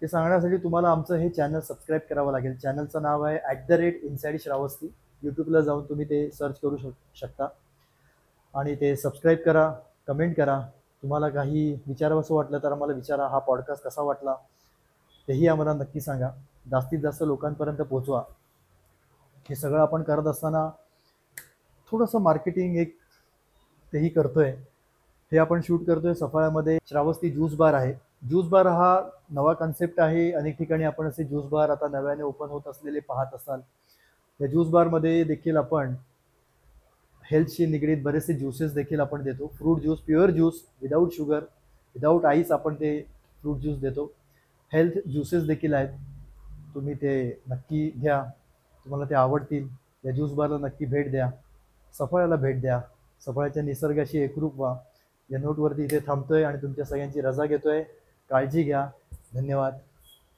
ते सांगण्यासाठी तुम्हाला आमचं हे चॅनल सबस्क्राईब करावं लागेल. चॅनलचं नाव आहे @इनसाइड श्रावस्ती. यूट्यूबला जाऊन तुम्ही ते सर्च करू शकता आणि ते सबस्क्राईब करा, कमेंट करा. तुम्हाला काही विचारावंसं वाटलं तर आम्हाला विचारा. हा पॉडकास्ट कसा वाटला तेही आम्हाला नक्की सांगा. जास्तीत जास्त लोकांपर्यंत पोहोचवा. हे सगळं आपण करत असताना थोडंसं मार्केटिंग तेही करतोय. हे आपण शूट करतोय सफाळ्यामध्ये. श्रावस्ती ज्यूस बार आहे. ज्यूस बार हा नवा कन्सेप्ट आहे. अनेक ठिकाणी आपण असे ज्यूस बार आता नव्याने ओपन होत असलेले पाहत असाल. या ज्यूस बारमध्ये देखील आपण हेल्थशी निगडीत बरेचसे ज्यूसेस देखील आपण देतो. Fruit juice, pure juice, without sugar, without ice आपण ते फ्रूट ज्यूस देतो. हेल्थ ज्यूसेस देखील आहेत. तुम्ही ते नक्की घ्या, तुम्हाला ते आवडतील. या ज्यूस बारला नक्की भेट द्या, सफाळ्याला भेट द्या, सफाळ्याच्या निसर्गाशी एकरूप व्हा. या नोटवरती इथे थांबतोय आणि तुमच्या सगळ्यांची रजा घेतोय. काळजी घ्या. धन्यवाद.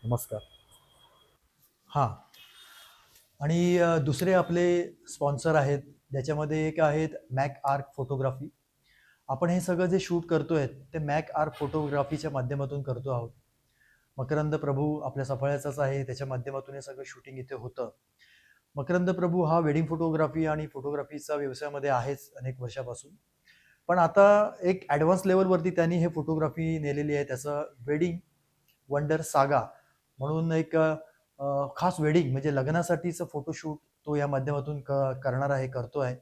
नमस्कार. हां, आणि दुसरे आपले स्पॉन्सर आहेत, ज्याच्यामध्ये एक आहेत मॅक आर्क फोटोग्राफी. आपण हे सगळं जे शूट करतोय ते मॅक आर्क फोटोग्राफीच्या माध्यमातून करतो आहोत. मकरंद प्रभू आपल्या सफाळ्याचाच आहे, त्याच्या माध्यमातून हे सगळं शूटिंग इथे होतं. मकरंद प्रभू हा वेडिंग फोटोग्राफी आणि फोटोग्राफीचा व्यवसायामध्ये आहेच अनेक वर्षापासून. पण आता एक ॲडव्हान्स लेवलवरती त्यांनी हे फोटोग्राफी नेलेली आहे. त्याचं वेडिंग वंडर सागा म्हणून एक खास वेडिंग म्हणजे लग्नासाठीचं फोटोशूट तो या माध्यमातून करणार आहे, करतो आहे.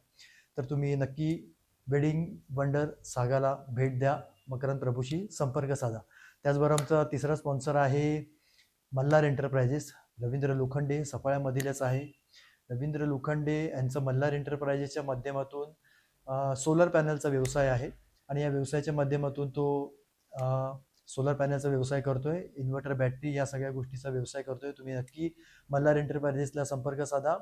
तर तुम्ही नक्की वेडिंग वंडर सागाला भेट द्या, मकरंद प्रभूशी संपर्क साधा. त्याचबरोबर आमचा तिसरा स्पॉन्सर आहे मल्हार एंटरप्राइजेस. रवींद्र लोखंडे सफाळ्यामधीलच आहे. रवींद्र लोखंडे यांचं मल्हार एंटरप्राइजेसच्या माध्यमातून सोलर पॅनलचा व्यवसाय आहे आणि या व्यवसायाच्या माध्यमातून तो सोलर पॅनलचा व्यवसाय करतोय, इन्व्हर्टर बॅटरी या सगळ्या गोष्टीचा व्यवसाय करतोय. तुम्ही नक्की मल्हार एंटरप्राइजेसला संपर्क साधा.